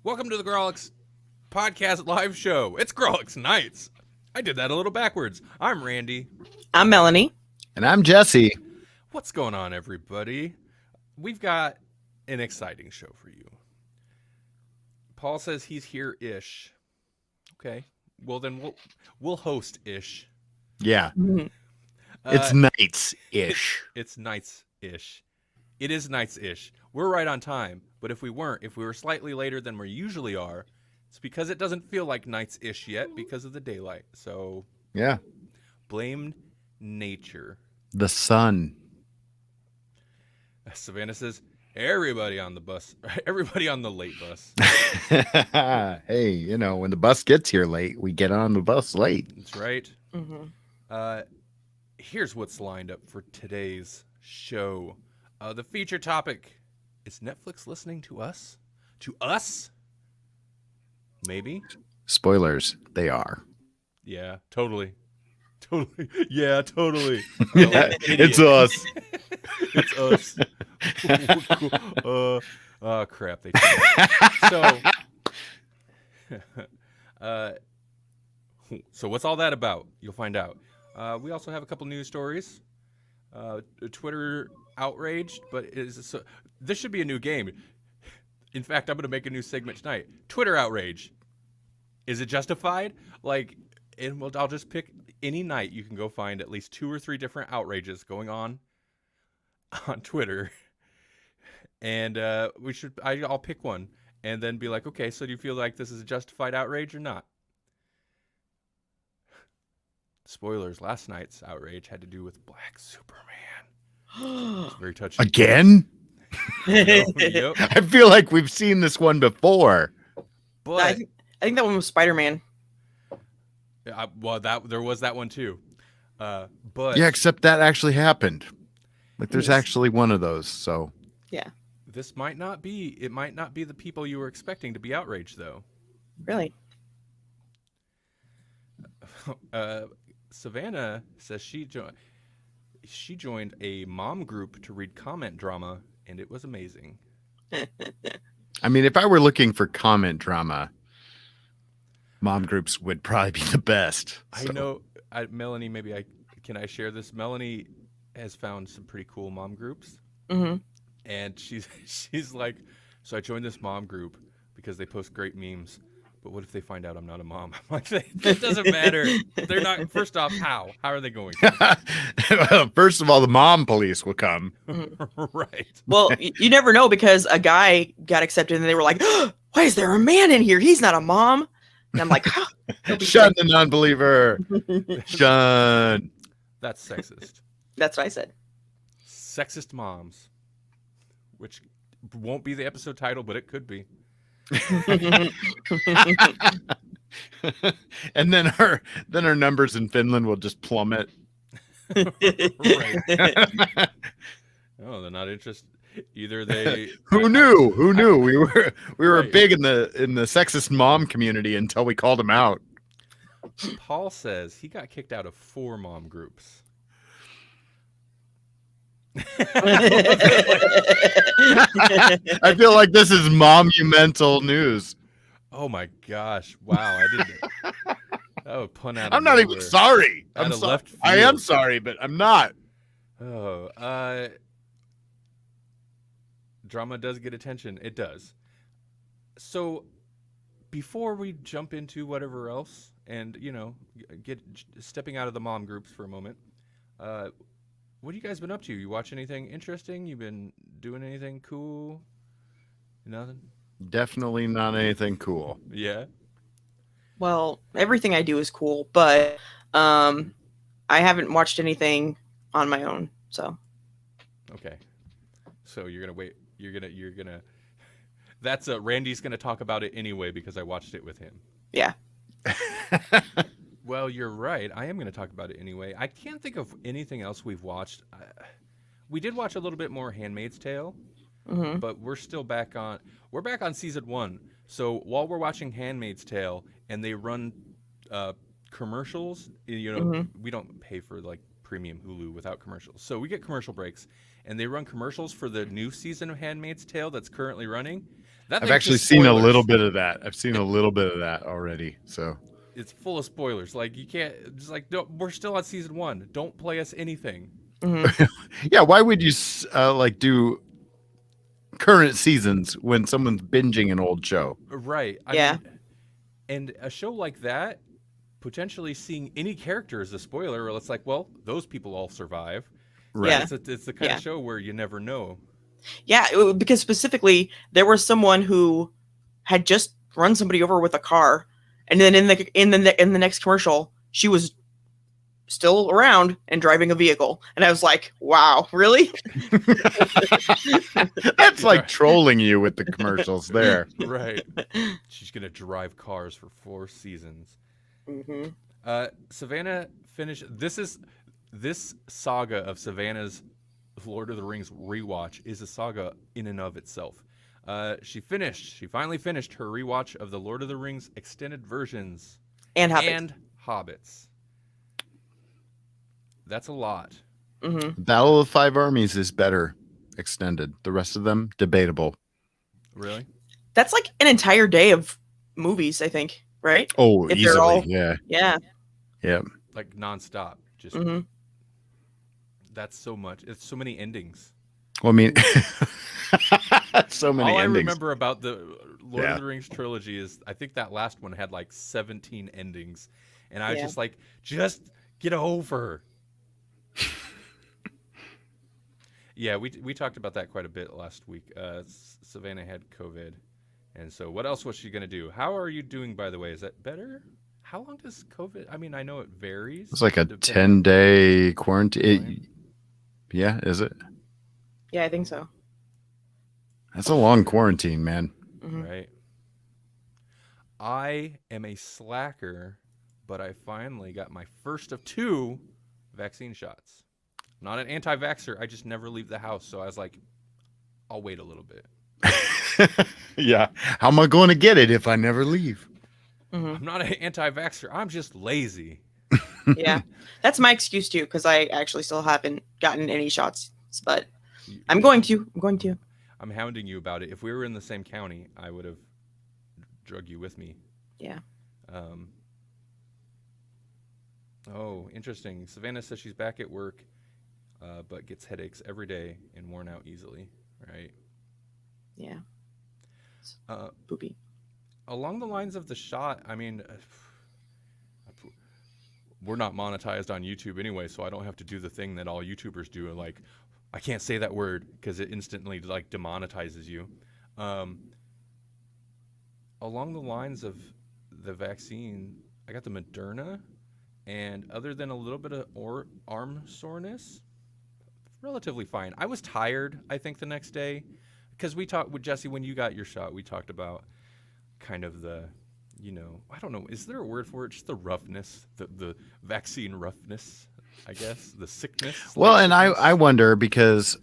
Welcome to the Grawlix podcast live show. It's Grawlix Nights. I did that a little backwards. I'm Randy. I'm Melanie. And I'm Jesse. What's going on, everybody? We've got an exciting show for you. Paul says he's here-ish. Okay. Well, then we'll host-ish. Yeah. Mm-hmm. It's nights-ish. It's nights-ish. It is nights-ish. We're right on time, but if we were slightly later than we usually are, it's because it doesn't feel like nights-ish yet because of the daylight. So, yeah. Blame nature. The sun. Savannah says, everybody on the bus, everybody on the late bus. Hey, you know, when the bus gets here late, we get on the bus late. That's right. Mm-hmm. Here's what's lined up for today's show. The feature topic, is Netflix listening to us? To us? Maybe? Spoilers, they are. Yeah, totally. Totally. Yeah, totally. It's us. It's us. Oh, crap. They So what's all that about? You'll find out. We also have a couple news stories. Twitter outraged, but this should be a new game. In fact, I'm going to make a new segment tonight. Twitter outrage. Is it justified? I'll just pick any night. You can go find at least 2 or 3 different outrages going on Twitter, and I'll pick one and then be like, okay, so do you feel like this is a justified outrage or not? Spoilers, last night's outrage had to do with Black Superman. It's very touching. Again? Yep. I feel like we've seen this one before. But I think that one was Spider-Man. there was that one too. But Yeah, except that actually happened. Like there's Yes. actually one of those, so. Yeah, this might not be the people you were expecting to be outraged, though. really. Savannah says she joined a mom group to read comment drama, and it was amazing. I mean, if I were looking for comment drama, mom groups would probably be the best. I know, Melanie, can I share this? Melanie has found some pretty cool mom groups. Mm-hmm. And she's like, so I joined this mom group because they post great memes. But what if they find out I'm not a mom? I'm like, that doesn't matter. They're not. First off, how are they going to? First of all, the mom police will come. Right. Well, you never know because a guy got accepted and they were like, oh, why is there a man in here? He's not a mom. And I'm like, Shun the non-believer. Shun. That's sexist. That's what I said. Sexist moms. Which won't be the episode title, but it could be. And then our numbers in Finland will just plummet. Right. Oh, they're not interested. Either they. Who knew? We were Right. big in the sexist mom community until we called them out. Paul says he got kicked out of 4 mom groups. I feel like this is monumental news. Oh my gosh! Wow, I didn't. That would pun out. I'm not even sorry. Out of left I am field. sorry, but I'm not. Oh, drama does get attention. It does. So, before we jump into whatever else, and get stepping out of the mom groups for a moment, what have you guys been up to? You watch anything interesting? You been doing anything cool? Nothing. Definitely not anything cool. Yeah. Well, everything I do is cool, but I haven't watched anything on my own. So. Okay. So you're gonna wait. You're gonna. That's Randy's gonna talk about it anyway because I watched it with him. Yeah. Well, you're right. I am going to talk about it anyway. I can't think of anything else we've watched. We did watch a little bit more Handmaid's Tale, Mm-hmm. but we're back on season 1. So while we're watching Handmaid's Tale and they run commercials, Mm-hmm. we don't pay for like premium Hulu without commercials. So we get commercial breaks and they run commercials for the new season of Handmaid's Tale that's currently running. That I've thing's actually just seen a spoilers. little bit of that. I've seen a little bit of that already. So It's full of spoilers. Like you can't just like don't, we're still on season 1. Don't play us anything. Mhm. yeah, why would you like do current seasons when someone's binging an old show? Right. I Yeah. mean, and a show like that, potentially seeing any character as a spoiler, well, it's like, well, those people all survive. Right. Yeah. It's the kind Yeah. of show where you never know. Yeah, because specifically there was someone who had just run somebody over with a car, and then in the next commercial, she was still around and driving a vehicle, and I was like, "Wow, really?" That's like trolling you with the commercials there. Right. She's gonna drive cars for 4 seasons. hmm Savannah finished. This saga of Savannah's Lord of the Rings rewatch is a saga in and of itself. She finally finished her rewatch of the Lord of the Rings extended versions And Hobbit. and Hobbits. That's a lot. Battle of the Five Armies is better extended. The rest of them, debatable. Really? That's like an entire day of movies, I think, right? Oh, If they're easily. all- Yeah. Yeah. Yeah. Like nonstop. Just hmm that's so much. It's so many endings. Well, I mean, so many All I endings. remember about the Lord Yeah. of the Rings trilogy is I think that last one had like 17 endings, and I was Yeah. just like, just get over. Yeah, we talked about that quite a bit last week. Savannah had COVID, and so what else was she gonna do? How are you doing, by the way? Is that better? How long does COVID? I mean, I know it varies. It's like a depending- 10-day quarantine. Yeah, is it? Yeah, I think so. That's a long quarantine, man. hmm Right. I am a slacker, but I finally got my first of 2 vaccine shots. I'm not an anti-vaxxer. I just never leave the house. So I was like, I'll wait a little bit. Yeah. How am I going to get it if I never leave? hmm I'm not an anti-vaxxer. I'm just lazy. Yeah, that's my excuse too, because I actually still haven't gotten any shots, but You- I'm going to. I'm going to. I'm hounding you about it. If we were in the same county, I would have drug you with me. Yeah. Oh, interesting. Savannah says she's back at work, but gets headaches every day and worn out easily. Right. Yeah. Uh, Poopy. along the lines of the shot, I mean, we're not monetized on YouTube anyway, so I don't have to do the thing that all YouTubers do. Like, I can't say that word because it instantly like demonetizes you. Along the lines of the vaccine, I got the Moderna, and other than a little bit of arm soreness, relatively fine. I was tired, I think, the next day because we talked with Jesse when you got your shot. We talked about kind of the, I don't know, is there a word for it? Just the roughness, the vaccine roughness, I guess, the sickness. Well, like and sickness. I wonder because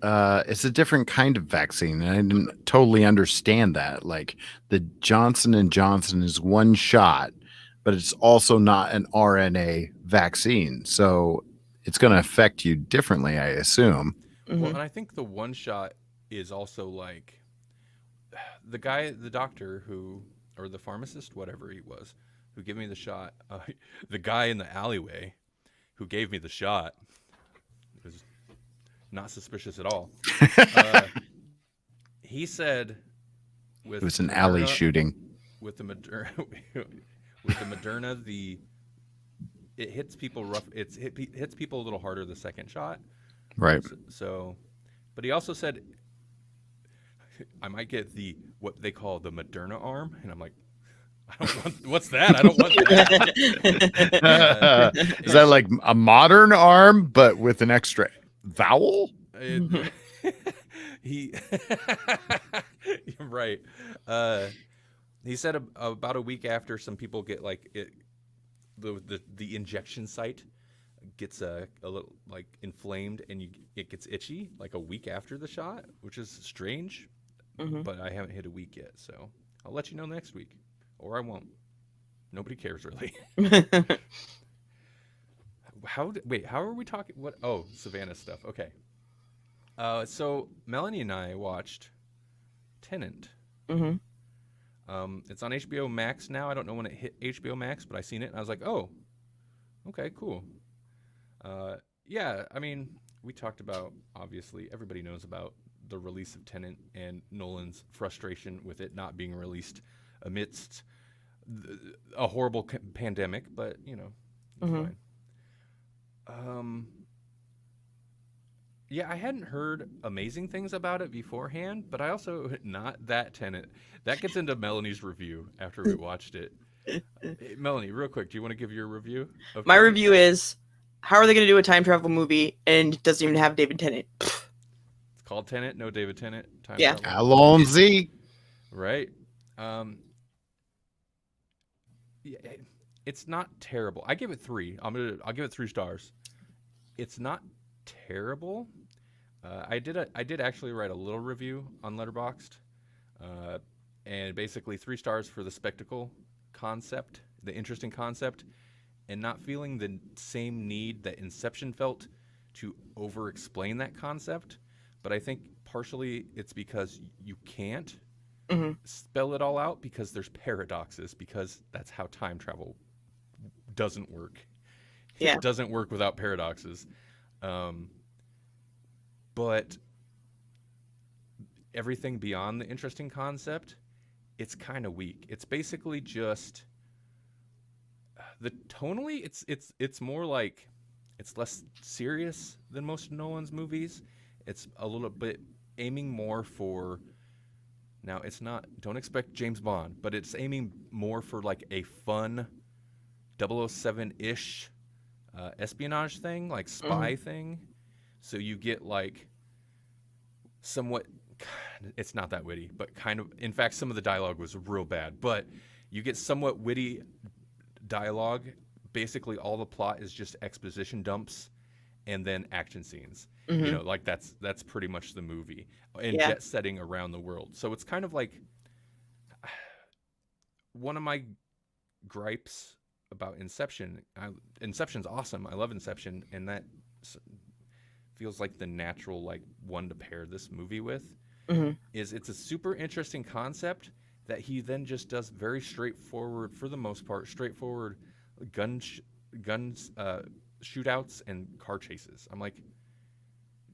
it's a different kind of vaccine, and I didn't totally understand that. Like the Johnson & Johnson is one shot, but it's also not an RNA vaccine, so it's going to affect you differently, I assume. Mhm. Well, and I think the one shot is also like the doctor or the pharmacist, whatever he was, who gave me the shot, the guy in the alleyway who gave me the shot was not suspicious at all. He said with It was an alley Moderna- shooting. with the Moderna, with the Moderna, it hits people rough. Hits people a little harder the second shot. Right. So, but he also said I might get what they call the Moderna arm, and I'm like, I don't want. What's that? I don't want that. Is that like a modern arm, but with an extra vowel? He You're right. He said about a week after, some people get like the injection site gets a little like inflamed and it gets itchy like a week after the shot, which is strange. Mhm. But I haven't hit a week yet, so I'll let you know next week, or I won't. Nobody cares really. How are we talking? What? Oh, Savannah stuff. Okay. So Melanie and I watched Tenant. Mhm. It's on HBO Max now. I don't know when it hit HBO Max, but I seen it and I was like, oh, okay, cool. Yeah, I mean, we talked about, obviously, everybody knows about the release of Tenet and Nolan's frustration with it not being released amidst a horrible pandemic, but, you know, it's Mhm. fine. Yeah, I hadn't heard amazing things about it beforehand, but I also not that Tenet. That gets into Melanie's review after we watched it. Hey, Melanie, real quick, do you want to give your review of My Tenet? review is, how are they going to do a time travel movie and it doesn't even have David Tennant? It's called Tenet, no David Tennant, time Yeah. travel. Alonzi. Right. Yeah, it's not terrible. I give it 3. I'll give it 3 stars. It's not terrible. I did actually write a little review on Letterboxd, and basically 3 stars for the spectacle concept, the interesting concept, and not feeling the same need that Inception felt to over-explain that concept. But I think partially it's because you can't Hmm. spell it all out because there's paradoxes, because that's how time travel doesn't work. Yeah. It doesn't work without paradoxes. But everything beyond the interesting concept, it's kind of weak. It's basically just the tonally. It's more like it's less serious than most of Nolan's movies. It's a little bit aiming more for. Now it's not. Don't expect James Bond, but it's aiming more for like a fun 007-ish espionage thing, like spy thing. So you get like somewhat. It's not that witty, but kind of. In fact, some of the dialogue was real bad, but you get somewhat witty dialogue. Basically, all the plot is just exposition dumps and then action scenes. You know, like that's pretty much the movie and Yeah. jet setting around the world. So it's kind of like one of my gripes about Inception. Inception's awesome. I love Inception, and that feels like the natural like one to pair this movie with. Hmm. Is it's a super interesting concept that he then just does very straightforward, for the most part, straightforward guns, shootouts and car chases. I'm like,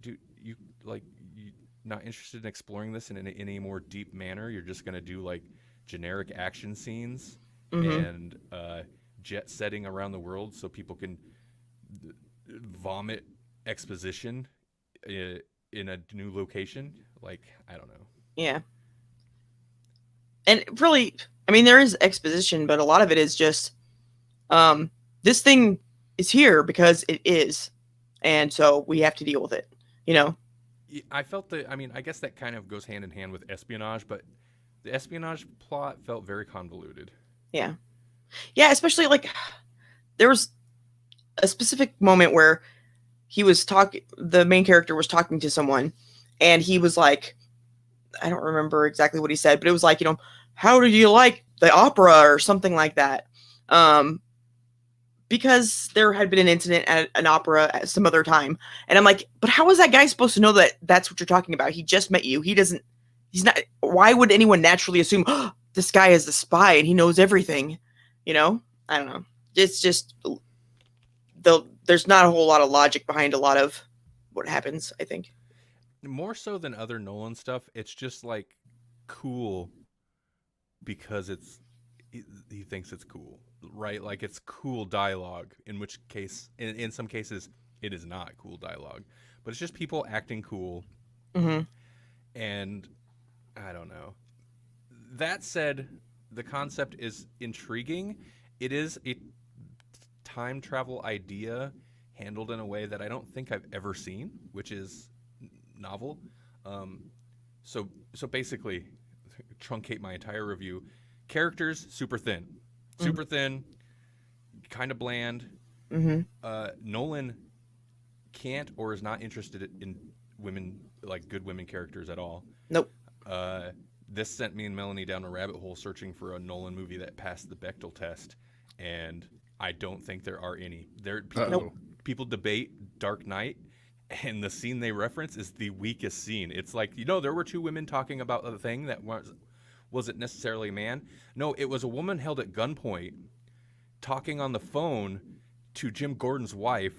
dude, you like you not interested in exploring this in any more deep manner? You're just gonna do like generic action scenes Hmm. and jet setting around the world so people can vomit exposition in a new location. Like, I don't know. Yeah. And really, I mean, there is exposition, but a lot of it is just, this thing is here because it is, and so we have to deal with it. You know? I felt that. I mean, I guess that kind of goes hand in hand with espionage, but the espionage plot felt very convoluted. Yeah. Yeah. Especially like there was a specific moment where he was talking. The main character was talking to someone, and he was like, I don't remember exactly what he said, but it was like, how do you like the opera or something like that? Because there had been an incident at an opera at some other time. And I'm like, but how is that guy supposed to know that that's what you're talking about? He just met you. He's not, why would anyone naturally assume, oh, this guy is the spy and he knows everything? I don't know. It's just, there's not a whole lot of logic behind a lot of what happens, I think. More so than other Nolan stuff, it's just like cool because he thinks it's cool, right? Like it's cool dialogue. In which case, in some cases, it is not cool dialogue, but it's just people acting cool. Mm-hmm. And I don't know. That said, the concept is intriguing. It is a time travel idea handled in a way that I don't think I've ever seen, which is novel. So basically, truncate my entire review. Characters super thin, kind of bland. Mm-hmm. Nolan can't or is not interested in women, like good women characters at all. Nope. This sent me and Melanie down a rabbit hole searching for a Nolan movie that passed the Bechdel test, and I don't think there are any. People debate Dark Knight, and the scene they reference is the weakest scene. It's like, there were 2 women talking about a thing that was it necessarily a man? No, it was a woman held at gunpoint talking on the phone to Jim Gordon's wife,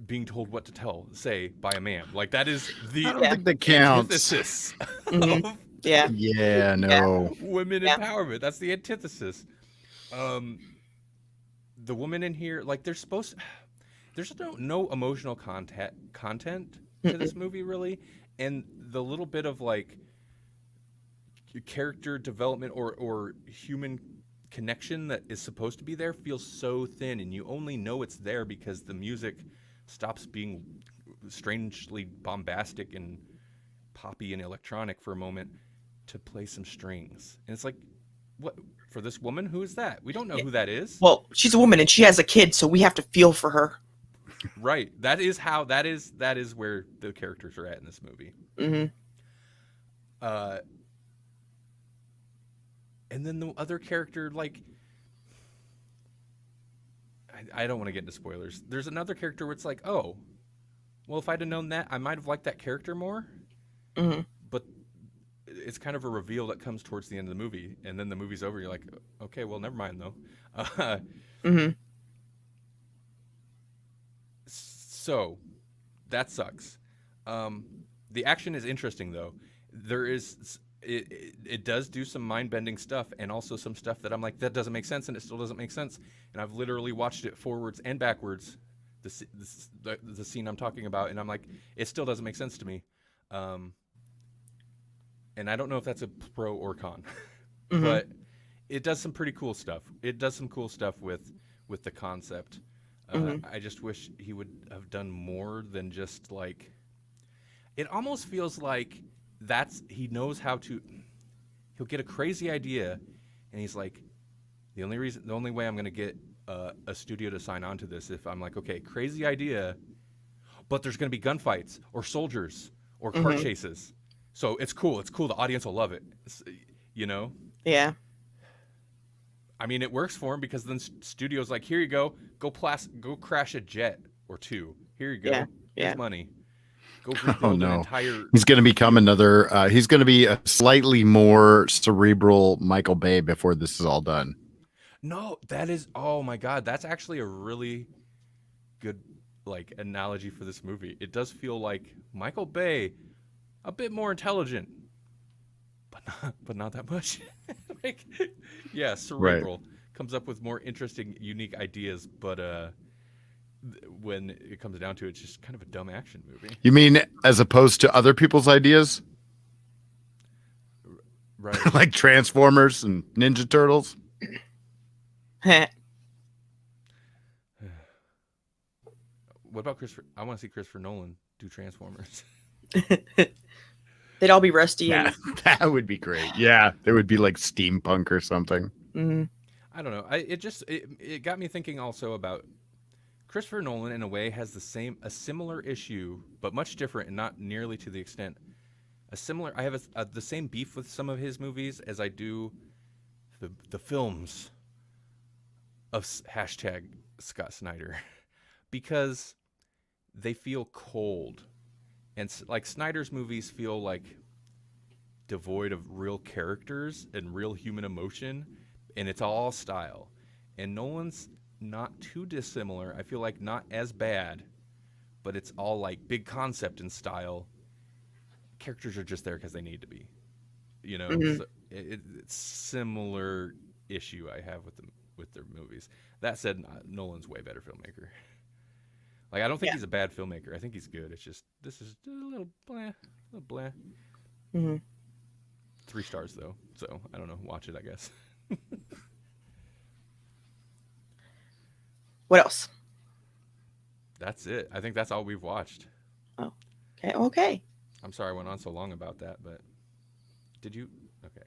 being told what to say by a man. Like, that is the I don't think that counts. antithesis Mhm. of Yeah. Yeah, no. women Yeah. empowerment. That's the antithesis. The woman in here, like, there's no emotional content to this movie, really, and the little bit of, like, character development or human connection that is supposed to be there feels so thin, and you only know it's there because the music stops being strangely bombastic and poppy and electronic for a moment to play some strings. And it's like, what, for this woman, who is that? We don't know who that is. Well, she's a woman and she has a kid, so we have to feel for her. Right. That is where the characters are at in this movie. Mm-hmm. And then the other character, like, I don't want to get into spoilers. There's another character where it's like, oh, well, if I'd have known that, I might have liked that character more. Mm-hmm. But it's kind of a reveal that comes towards the end of the movie, and then the movie's over. You're like, okay, well, never mind though. Mm-hmm. So that sucks. The action is interesting though. It does do some mind-bending stuff, and also some stuff that I'm like, that doesn't make sense, and it still doesn't make sense. And I've literally watched it forwards and backwards, the scene I'm talking about, and I'm like, it still doesn't make sense to me. And I don't know if that's a pro or con, Mm-hmm. but it does some pretty cool stuff. It does some cool stuff with the concept. I just wish he would have done more than just, like, it almost feels like he knows how to, he'll get a crazy idea and he's like, the only way I'm going to get a studio to sign on to this, if I'm like, okay, crazy idea, but there's going to be gunfights or soldiers or car chases. So it's cool. The audience will love it. You know? Yeah. I mean, it works for him because then studio's like, here you go. Go crash a jet or two. Here you go. Yeah. Here's Yeah. money. Go rebuild an entire. He's going to become another. He's going to be a slightly more cerebral Michael Bay before this is all done. No, that is. Oh my God, that's actually a really good, like, analogy for this movie. It does feel like Michael Bay, a bit more intelligent, but not that much. Like, yeah, cerebral, comes up with more interesting, unique ideas, but when it comes down to it, it's just kind of a dumb action movie. You mean as opposed to other people's ideas? Right. Like Transformers and Ninja Turtles? What about Christopher? I want to see Christopher Nolan do Transformers. They'd all be rusty. Yeah, that would be great. Yeah, it would be like steampunk or something. And, I don't know. It got me thinking also about Christopher Nolan, in a way, has a similar issue, but much different and not nearly to the extent. I have the same beef with some of his movies as I do the films of hashtag Scott Snyder, because they feel cold, and like Snyder's movies feel like devoid of real characters and real human emotion, and it's all style. And Nolan's not too dissimilar. I feel like not as bad, but it's all like big concept and style. Characters are just there because they need to be, you know. So it's similar issue I have with their movies. That said, Nolan's way better filmmaker. Like, I don't think he's a bad filmmaker. I think he's good. It's just, this is a little blah. 3 stars though, so I don't know. Watch it, I guess. what else? That's it. I think that's all we've watched. Oh, okay. I'm sorry I went on so long about that, but did you? Okay.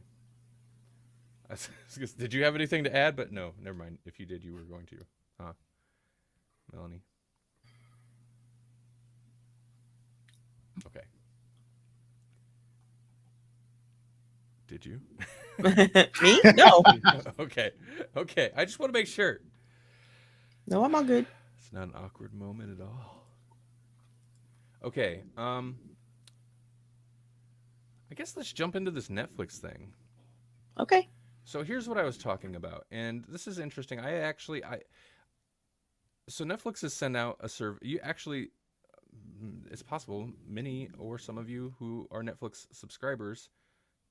Did you have anything to add? But no, never mind. If you did, you were going to. Huh? Melanie? Okay. Did you? Me? No. Okay. I just want to make sure. No, I'm all good. It's not an awkward moment at all. Okay. I guess let's jump into this Netflix thing. Okay. So here's what I was talking about, and this is interesting. So Netflix has sent out a survey. It's possible many or some of you who are Netflix subscribers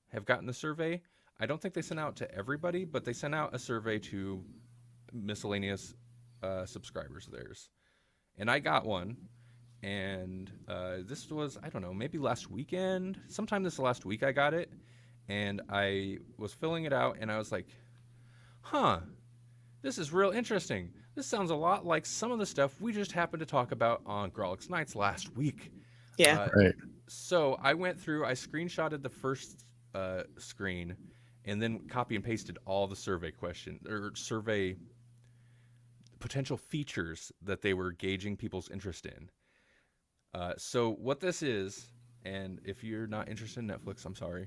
have gotten the survey. I don't think they sent out to everybody, but they sent out a survey to miscellaneous subscribers of theirs, and I got one. And this was, I don't know, maybe last weekend, sometime this last week I got it, and I was filling it out, and I was like, huh, this is real interesting. This sounds a lot like some of the stuff we just happened to talk about on Grawlix Nights last week. Yeah. Right. So I went through, I screenshotted the first screen, and then copy and pasted all the survey survey potential features that they were gauging people's interest in. So what this is, and if you're not interested in Netflix, I'm sorry,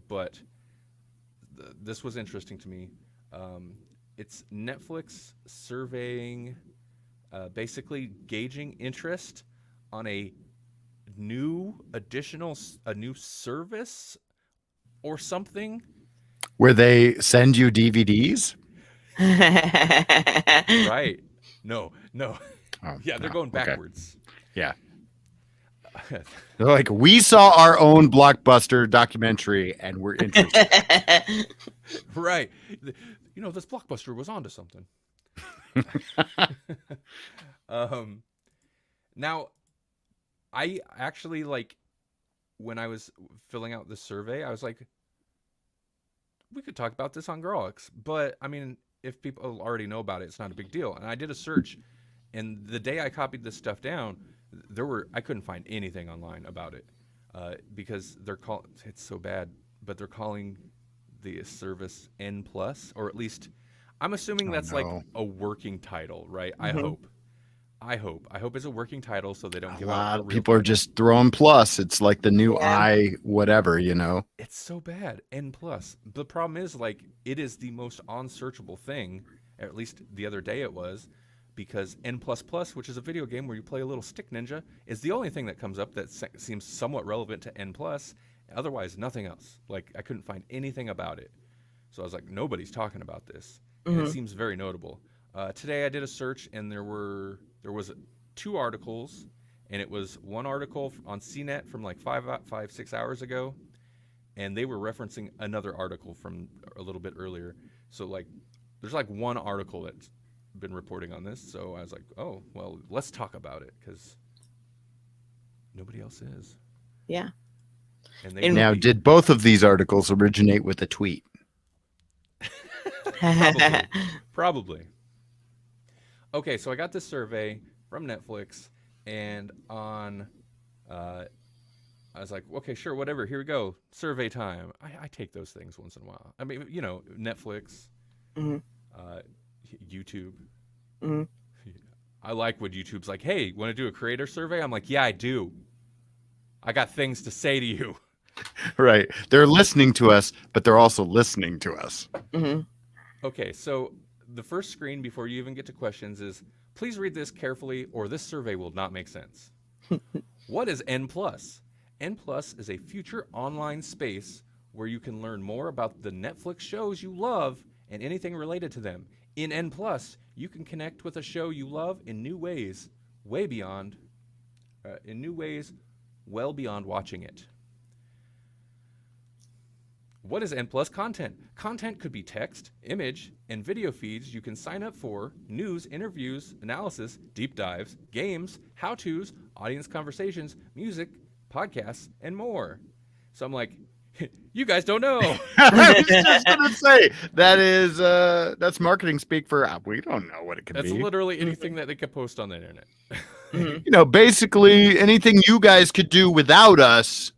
but this was interesting to me. It's Netflix surveying, basically gauging interest on a new service or something. Where they send you DVDs? Right. No. Oh, Yeah, they're no. going Okay. backwards. Yeah. They're like, we saw our own blockbuster documentary and we're interested. Right. This Blockbuster was onto something. Now, I actually, when I was filling out this survey, I was like, we could talk about this on Grawlix. But, I mean, if people already know about it, it's not a big deal. And I did a search, and the day I copied this stuff down, I couldn't find anything online about it, because it's so bad, but they're calling the service N+, or at least I'm assuming that's like a working title, right? Mhm. I hope it's a working title so they don't A give lot out of real people are title. just throwing plus. It's like the new Yeah. I whatever, you know? It's so bad. N+. The problem is, it is the most unsearchable thing, at least the other day it was, because N++, which is a video game where you play a little stick ninja, is the only thing that comes up that seems somewhat relevant to N+. Otherwise, nothing else. I couldn't find anything about it. So I was like, nobody's talking about this. And it Mhm. seems very notable. Today I did a search, and there was 2 articles, and it was one article on CNET from 6 hours ago, and they were referencing another article from a little bit earlier. So there's one article that's been reporting on this. So I was like, oh, well, let's talk about it, because nobody else is. Yeah. And In- Now, did both of these articles originate with a tweet? Probably. Okay, so I got this survey from Netflix, and I was like, okay, sure, whatever. Here we go. Survey time. I take those things once in a while. I mean, Netflix, Mhm. YouTube. Mhm. I like when YouTube's like, hey, want to do a creator survey? I'm like, yeah, I do. I got things to say to you. Right. They're listening to us, but they're also listening to us. Mhm. Okay, so the first screen before you even get to questions is, please read this carefully or this survey will not make sense. What is N+? N+ is a future online space where you can learn more about the Netflix shows you love and anything related to them. In N+, you can connect with a show you love in new ways, well beyond watching it. What is N+ content? Content could be text, image, and video feeds you can sign up for, news, interviews, analysis, deep dives, games, how-tos, audience conversations, music, podcasts, and more. So I'm like, you guys don't know. I was just gonna say that's marketing speak for we don't know what it could That's be. literally anything that they could post on the internet. Mhm. Basically anything you guys could do without us,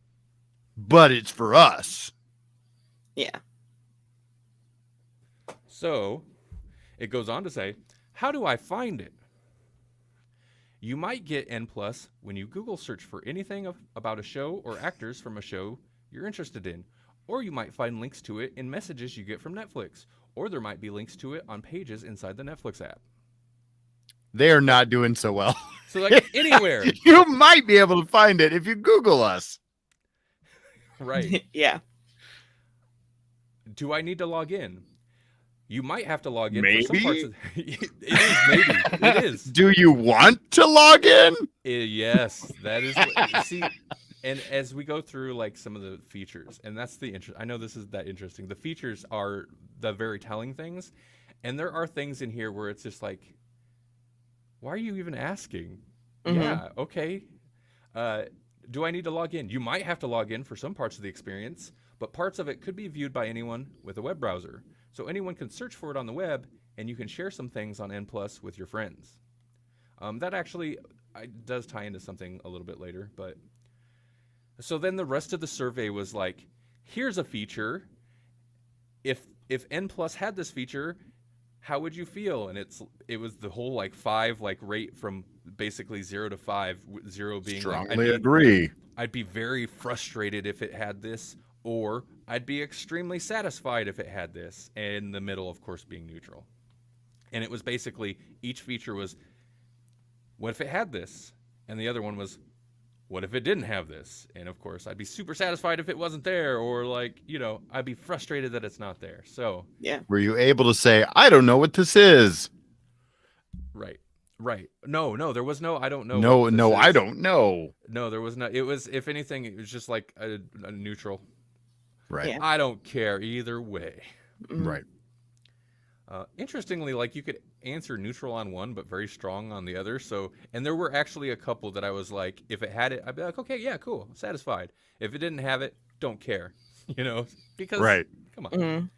but it's for us. Yeah. So it goes on to say, how do I find it? You might get N+ when you Google search for anything about a show or actors from a show you're interested in. Or you might find links to it in messages you get from Netflix. Or there might be links to it on pages inside the Netflix app. They are not doing so well. So anywhere. You might be able to find it if you Google us. Right. Yeah. Do I need to log in? You might have to log in for some Maybe? parts of it is maybe. It is. Do you want to log in? Yes, that is see, and as we go through like some of the features, and that's the interest. I know this is that interesting. The features are the very telling things, and there are things in here where it's just like, why are you even asking? Mhm. Yeah, okay. Do I need to log in? You might have to log in for some parts of the experience, but parts of it could be viewed by anyone with a web browser. So anyone can search for it on the web, and you can share some things on N Plus with your friends. That actually does tie into something a little bit later, but so then the rest of the survey was like, here's a feature. If N Plus had this feature, how would you feel? And it was the whole like 5 like rate from basically 0 to 5, 0 being Strongly agree. I'd be very frustrated if it had this, or I'd be extremely satisfied if it had this, and the middle, of course, being neutral. And it was basically each feature was, what if it had this? And the other one was, what if it didn't have this? And of course, I'd be super satisfied if it wasn't there, or like, I'd be frustrated that it's not there. So, Yeah. Were you able to say, I don't know what this is? right. No, there was no, I don't know. No, what this no, I is. don't know. No, there was no, it was, if anything, it was just like a neutral. Right, Yeah. I don't care either way. Mhm. right. Interestingly, like you could answer neutral on one, but very strong on the other. So, and there were actually a couple that I was like, if it had it, I'd be like, okay, yeah, cool, satisfied. If it didn't have it, don't care, because Right. come on. Mhm.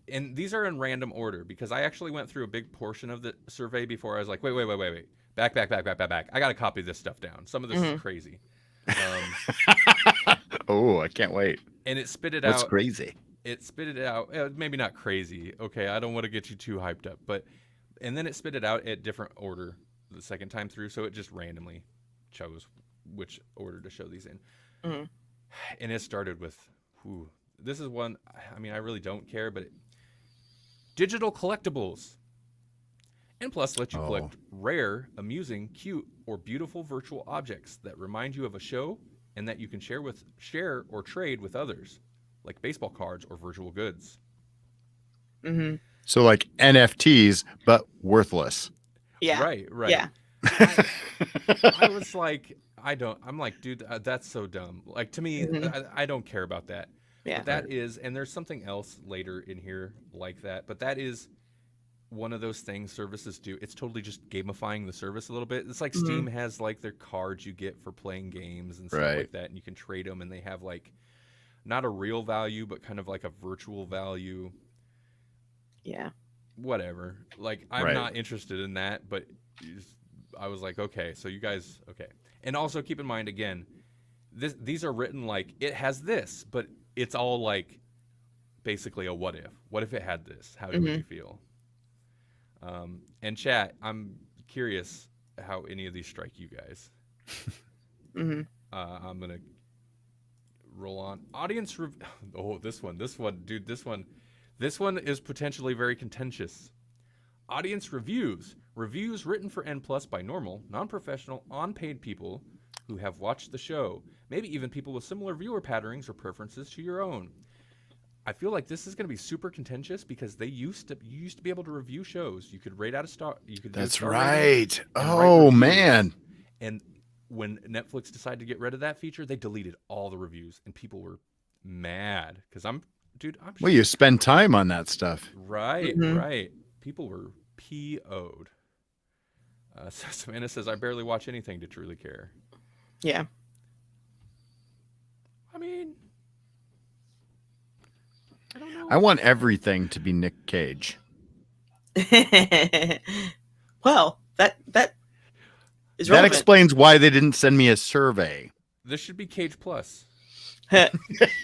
And these are in random order because I actually went through a big portion of the survey before I was like, wait, back. I got to copy this stuff down. Some of this is crazy. Oh, I can't wait. And it spit it What's out. crazy? It spit it out. Maybe not crazy. Okay, I don't want to get you too hyped up, and then it spit it out at different order the second time through, so it just randomly chose which order to show these in. Mhm. And it started with, this is one. I mean, I really don't care, but digital collectibles. And Plus lets you collect rare, amusing, cute, or beautiful virtual objects that remind you of a show and that you can share or trade with others, like baseball cards or virtual goods. Mhm. So like NFTs, but worthless. Yeah. Right. Yeah. I was like, I'm like, dude, that's so dumb. Like, to me, I don't care about that. Yeah. But that is, and there's something else later in here like that, but that is one of those things services do. It's totally just gamifying the service a little bit. It's like Steam has like their cards you get for playing games and stuff like that, and you can trade them, and they have like not a real value, but kind of like a virtual value. Yeah. Whatever. Like, I'm not interested in that, but I was like, okay, so you guys, okay. And also keep in mind, again, these are written like it has this, but it's all like basically a what if. What if it had this? How would you feel? And chat, I'm curious how any of these strike you guys. Mm-hmm. I'm gonna roll on audience. Oh, this one, dude, this one is potentially very contentious. Audience reviews written for N Plus by normal, non-professional, on-paid people who have watched the show, maybe even people with similar viewer patterns or preferences to your own. I feel like this is going to be super contentious because you used to be able to review shows. You could rate out a star. You could. That's star right. Oh man. And when Netflix decided to get rid of that feature, they deleted all the reviews, and people were mad because I'm well, you spend time on that stuff. Right. People were PO'd. So Savannah says, I barely watch anything to truly care. Yeah. I mean, I don't know. I want everything to be Nick Cage. Well, that is that relevant. explains why they didn't send me a survey. This should be Cage Plus.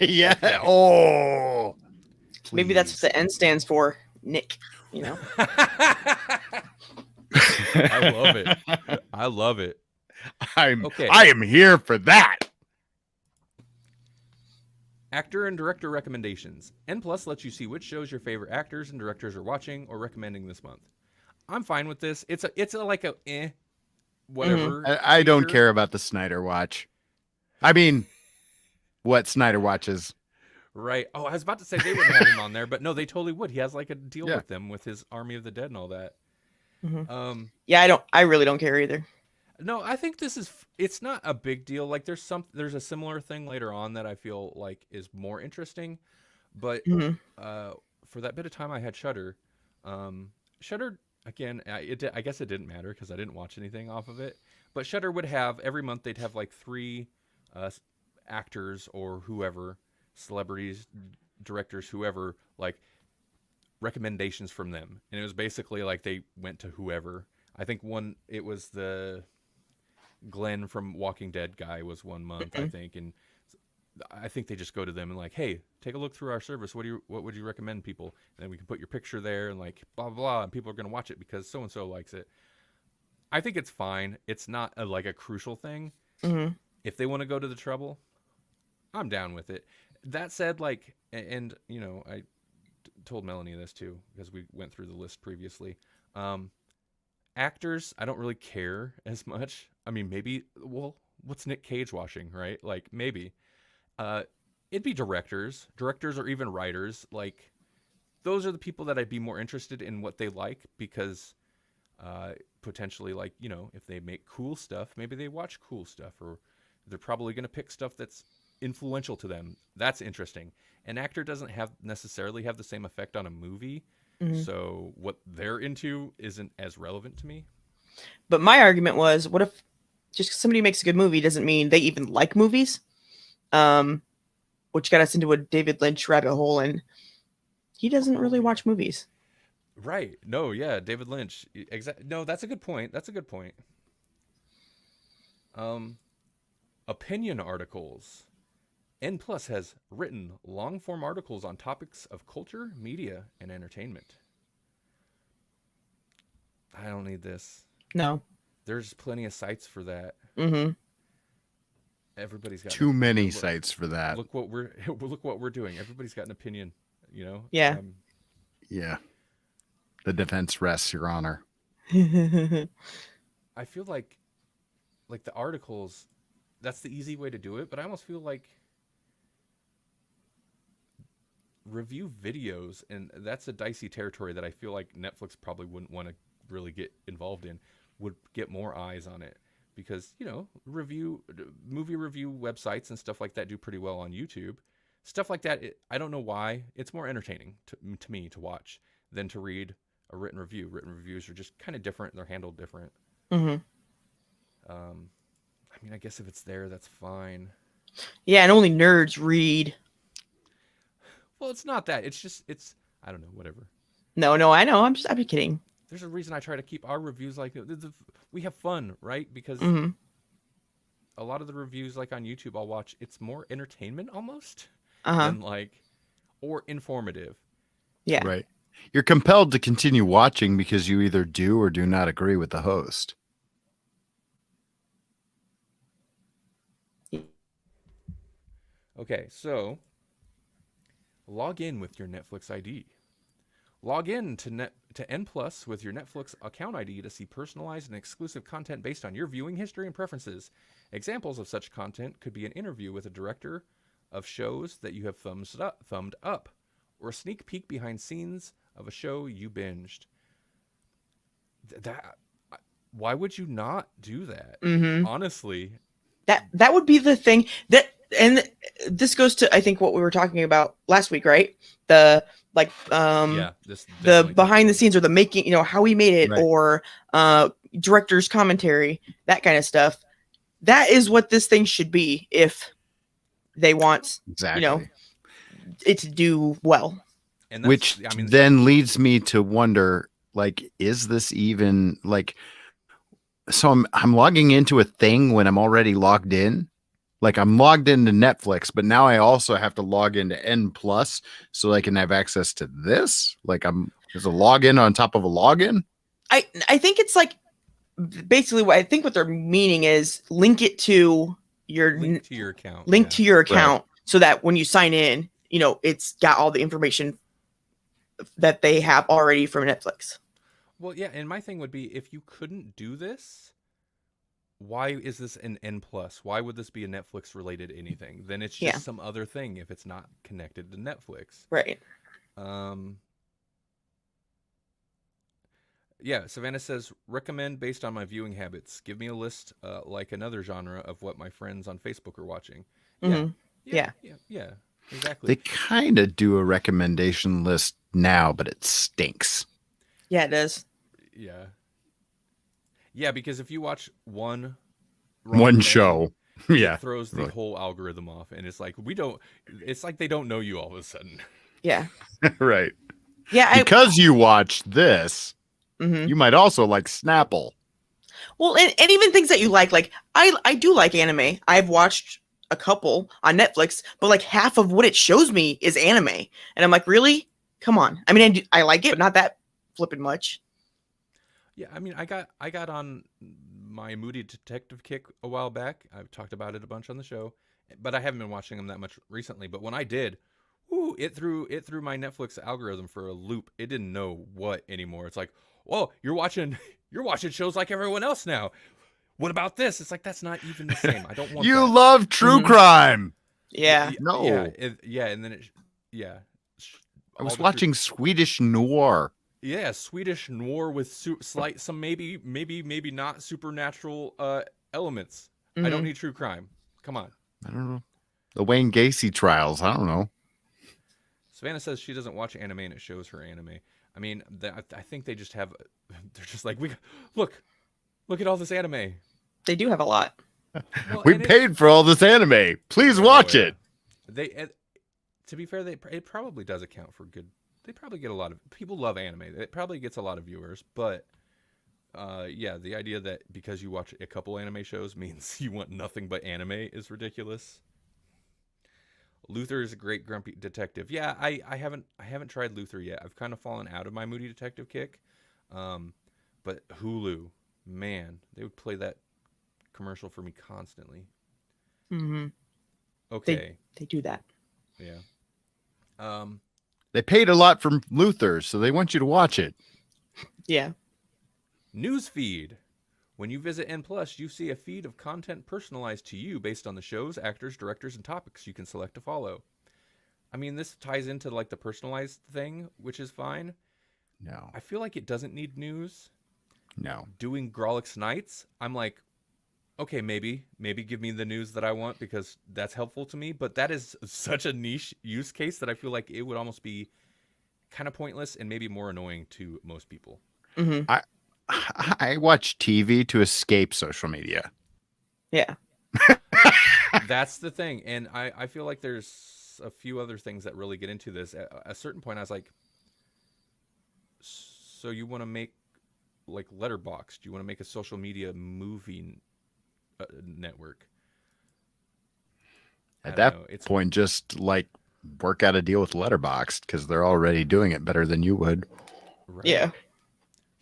Yeah. Oh. Maybe that's what the N stands for. Nick. I love it. I love it. I am here for that. Actor and director recommendations. N Plus lets you see which shows your favorite actors and directors are watching or recommending this month. I'm fine with this. It's like a whatever. I don't care about the Snyder Watch. I mean, what Snyder watches. Right. Oh, I was about to say they wouldn't have him on there, but no, they totally would. He has like a deal Yeah. with them with his Army of the Dead and all that. Mhm. Yeah, I really don't care either. No, I think it's not a big deal. Like there's a similar thing later on that I feel like is more interesting, but Mhm. For that bit of time I had Shudder, Shudder again, I guess it didn't matter because I didn't watch anything off of it. But Shudder would have every month they'd have like 3 actors or whoever, celebrities, directors, whoever, like recommendations from them, and it was basically like they went to whoever. I think it was the Glenn from Walking Dead guy was one month, I think, and I think they just go to them and like, hey, take a look through our service. What would you recommend people? And then we can put your picture there and like blah blah, blah and people are gonna watch it because so and so likes it. I think it's fine. It's not like a crucial thing. Mhm. If they want to go to the trouble, I'm down with it. That said, like, and you know, I told Melanie this too because we went through the list previously. Actors, I don't really care as much. I mean, maybe. Well, what's Nick Cage watching, right? Like, maybe. It'd be directors or even writers. Like, those are the people that I'd be more interested in what they like because potentially, like, you know, if they make cool stuff, maybe they watch cool stuff, or they're probably going to pick stuff that's influential to them. That's interesting. An actor doesn't necessarily have the same effect on a movie, so what they're into isn't as relevant to me. But my argument was, what if just 'cause somebody makes a good movie doesn't mean they even like movies? Which got us into a David Lynch rabbit hole, and he doesn't really watch movies. Right. No, yeah, David Lynch. No, that's a good point. That's a good point. Opinion articles. N Plus has written long-form articles on topics of culture, media, and entertainment. I don't need this. No. There's plenty of sites for that. Mm-hmm. Everybody's got Too many sites for that. Look what we're doing. Everybody's got an opinion, you know? Yeah. Yeah. The defense rests, Your Honor. I feel like the articles, that's the easy way to do it, but I almost feel like review videos, and that's a dicey territory that I feel like Netflix probably wouldn't want to really get involved in, would get more eyes on it. Because, you know, movie review websites and stuff like that do pretty well on YouTube. Stuff like that, I don't know why. It's more entertaining to me to watch than to read a written review. Written reviews are just kind of different. They're handled different. Mm-hmm. I mean, I guess if it's there, that's fine. Yeah, and only nerds read. Well, it's not that. It's I don't know, whatever. No, I know. I'm kidding. There's a reason I try to keep our reviews like we have fun, right? Because a lot of the reviews like on YouTube I'll watch, it's more entertainment almost than like, or informative. Yeah. Right. You're compelled to continue watching because you either do or do not agree with the host. Okay, so log in with your Netflix ID. Log in to N Plus with your Netflix account ID to see personalized and exclusive content based on your viewing history and preferences. Examples of such content could be an interview with a director of shows that you have thumbed up, or a sneak peek behind scenes of a show you binged. Why would you not do that? Honestly, that would be the thing and this goes to, I think, what we were talking about last week, right? The the behind the scenes, or the making, you know, how we made it, right, or director's commentary, that kind of stuff. That is what this thing should be if they want, you know, it to do well. And which, I mean, then leads me to wonder, like, is this even like, so I'm logging into a thing when I'm already logged in. Like, I'm logged into Netflix, but now I also have to log into N Plus so I can have access to this. Like, there's a login on top of a login. I think it's like, basically what they're meaning is link to your account. Link to your account, right, so that when you sign in, you know, it's got all the information that they have already from Netflix. Well, yeah, and my thing would be, if you couldn't do this, why is this an N plus? Why would this be a Netflix related anything? Then it's Yeah. just some other thing if it's not connected to Netflix. Right. Yeah, Savannah says, recommend based on my viewing habits. Give me a list like another genre of what my friends on Facebook are watching. Mhm. Yeah, They exactly. kind of do a recommendation list now, but it stinks. Yeah, it does. Yeah. Yeah, because if you watch one One thing, show. Yeah. it throws the really. whole algorithm off, and it's like it's like they don't know you all of a sudden. Yeah. Right. Yeah. Because you watched this, Mhm. you might also like Snapple. Well, and even things that you like I do like anime. I've watched a couple on Netflix, but like half of what it shows me is anime, and I'm like, really? Come on. I mean, I like it, but not that flipping much. Yeah, I mean, I got on my Moody Detective kick a while back. I've talked about it a bunch on the show, but I haven't been watching them that much recently. But when I did, ooh, it threw my Netflix algorithm for a loop. It didn't know what anymore. It's like, whoa, you're watching shows like everyone else now. What about this? It's like that's not even the same. I don't want You that. love true Mhm. crime. Yeah. No. Yeah, and then I was watching Swedish noir. Yeah, Swedish noir with slight some maybe not supernatural elements. I don't Mhm. need true crime. Come on. I don't know. The Wayne Gacy trials. I don't know. Savannah says she doesn't watch anime and it shows her anime. I mean, I think they just have. They're just like look at all this anime. They do have a lot. Well, We and paid for all this anime. Please watch it. They, to be fair, it probably does account for good. They probably get a lot of people love anime. It probably gets a lot of viewers, but yeah, the idea that because you watch a couple anime shows means you want nothing but anime is ridiculous. Luther is a great grumpy detective. Yeah, I haven't tried Luther yet. I've kind of fallen out of my Moody Detective kick. But Hulu, man, they would play that commercial for me constantly. Mhm. Okay. They do that. Yeah. They paid a lot from Luther, so they want you to watch it. Yeah. Newsfeed. When you visit N+, you see a feed of content personalized to you based on the shows, actors, directors, and topics you can select to follow. I mean, this ties into like the personalized thing, which is fine. No. I feel like it doesn't need news. No. Doing Grawlix Nights, I'm like, okay, maybe give me the news that I want because that's helpful to me. But that is such a niche use case that I feel like it would almost be kind of pointless and maybe more annoying to most people. Mhm. I watch TV to escape social media. Yeah. That's the thing. And I feel like there's a few other things that really get into this. At a certain point, I was like, so you want to make like Letterboxd? Do you want to make a social media movie network? At that point, just like work out a deal with Letterboxd because they're already doing it better than you would. Right. Yeah.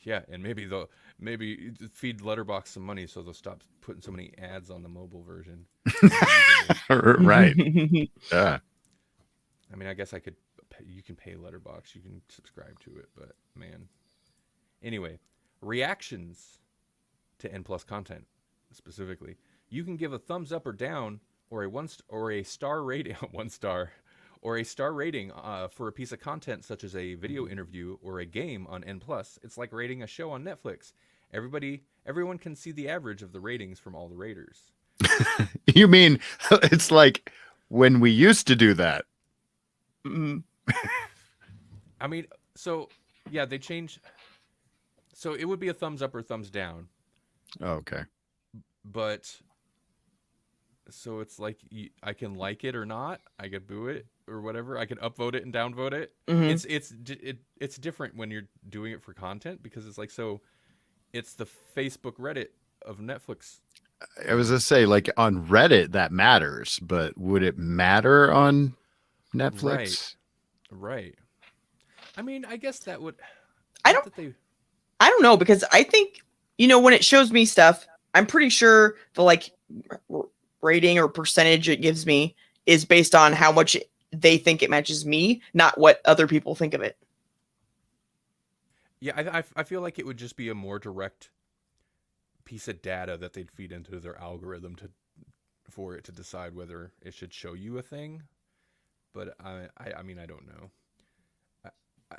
Yeah, and maybe feed Letterboxd some money so they'll stop putting so many ads on the mobile version. Right. Yeah. I mean, I guess you can pay Letterboxd, you can subscribe to it, but man. Anyway, reactions to N+ content specifically. You can give a thumbs up or down or a star rating, 1 star, or a star rating for a piece of content such as a video interview or a game on N+. It's like rating a show on Netflix. Everyone can see the average of the ratings from all the raters. You mean it's like when we used to do that? Mhm. I mean, so yeah, they changed. So it would be a thumbs up or thumbs down. Okay. But so it's like I can like it or not. I could boo it or whatever. I could upvote it and downvote it. Mhm. It's different when you're doing it for content because it's like so. It's the Facebook Reddit of Netflix. I was gonna say, like on Reddit, that matters, but would it matter on Netflix? Right. I mean, I guess that would. I don't know because I think when it shows me stuff, I'm pretty sure the like rating or percentage it gives me is based on how much they think it matches me, not what other people think of it. Yeah, I feel like it would just be a more direct piece of data that they'd feed into their algorithm for it to decide whether it should show you a thing. But I mean, I don't know.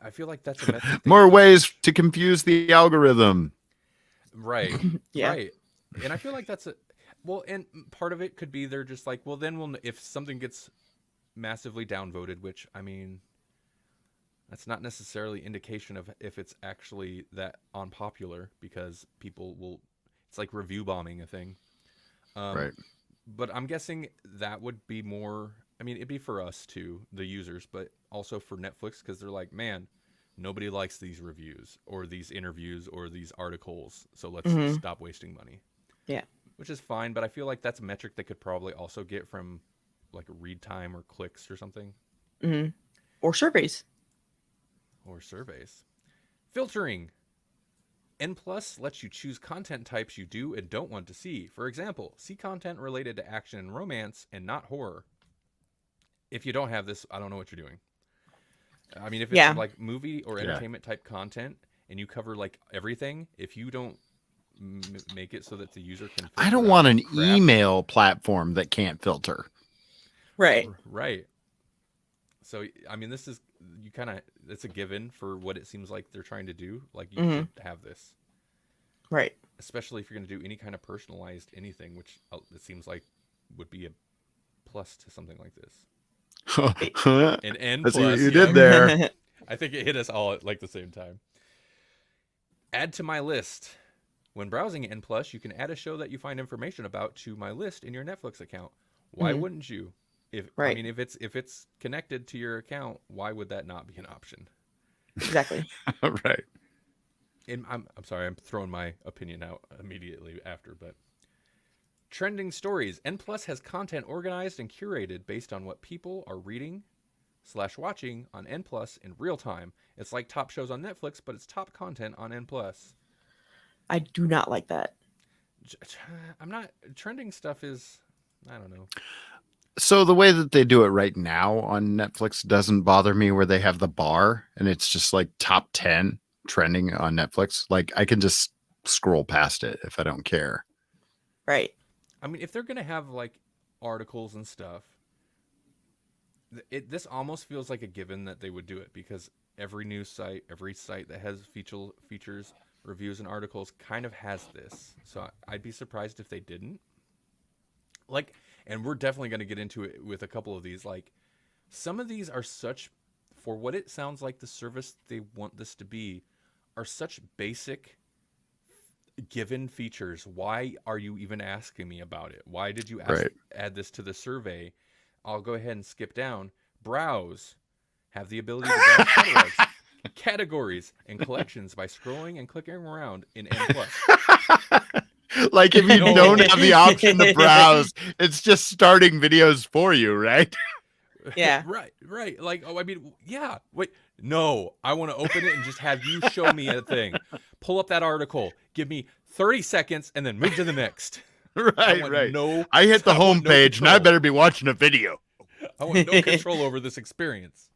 I feel like that's a method. More ways to confuse the algorithm. Right. Yeah. Right. And I feel like that's well, and part of it could be they're just like, well, then if something gets massively downvoted, which, I mean, that's not necessarily indication of if it's actually that unpopular, because people will, it's like review bombing a thing. Right. But I'm guessing that would be more, I mean, it'd be for us too, the users, but also for Netflix, because they're like, man, nobody likes these reviews or these interviews or these articles, so let's stop wasting money. Yeah. Which is fine, but I feel like that's a metric they could probably also get from like read time or clicks or something. Mm-hmm. Or surveys. Or surveys. Filtering. N Plus lets you choose content types you do and don't want to see. For example, see content related to action and romance and not horror. If you don't have this, I don't know what you're doing. I mean, if it's like movie or entertainment type content and you cover like everything, if you don't make it so that the user can I don't want an email platform that can't filter. Right. Right. So, I mean, this is, you kind of, it's a given for what it seems like they're trying to do. Like, you should have this. Right. Especially if you're going to do any kind of personalized anything, which it seems like would be a plus to something like this. An N plus. That's what you did there. I think it hit us all at like the same time. Add to my list. When browsing N Plus, you can add a show that you find information about to my list in your Netflix account. Why wouldn't you? I mean, if it's connected to your account, why would that not be an option? Exactly. Right. And I'm sorry, I'm throwing my opinion out immediately after, but trending stories. N Plus has content organized and curated based on what people are reading / watching on N Plus in real time. It's like top shows on Netflix, but it's top content on N Plus. I do not like that. I'm not, trending stuff is, I don't know. So the way that they do it right now on Netflix doesn't bother me, where they have the bar and it's just like top 10 trending on Netflix. Like I can just scroll past it if I don't care. Right. I mean, if they're going to have like articles and stuff, this almost feels like a given that they would do it, because every news site, every site that has features, reviews, and articles kind of has this. So I'd be surprised if they didn't. Like, and we're definitely going to get into it with a couple of these. Like, some of these are such, for what it sounds like the service they want this to be, are such basic given features. Why are you even asking me about it? Why did you add this to the survey? I'll go ahead and skip down. Browse. Have the ability to browse catalogs, categories, and collections by scrolling and clicking around in N+. Like if you don't have the option to browse, it's just starting videos for you, right? Yeah. Right. Like, oh, I mean, yeah. Wait, no. I want to open it and just have you show me a thing. Pull up that article. Give me 30 seconds and then move to the next. Right. No, I hit the home page and I better be watching a video. I want no control over this experience.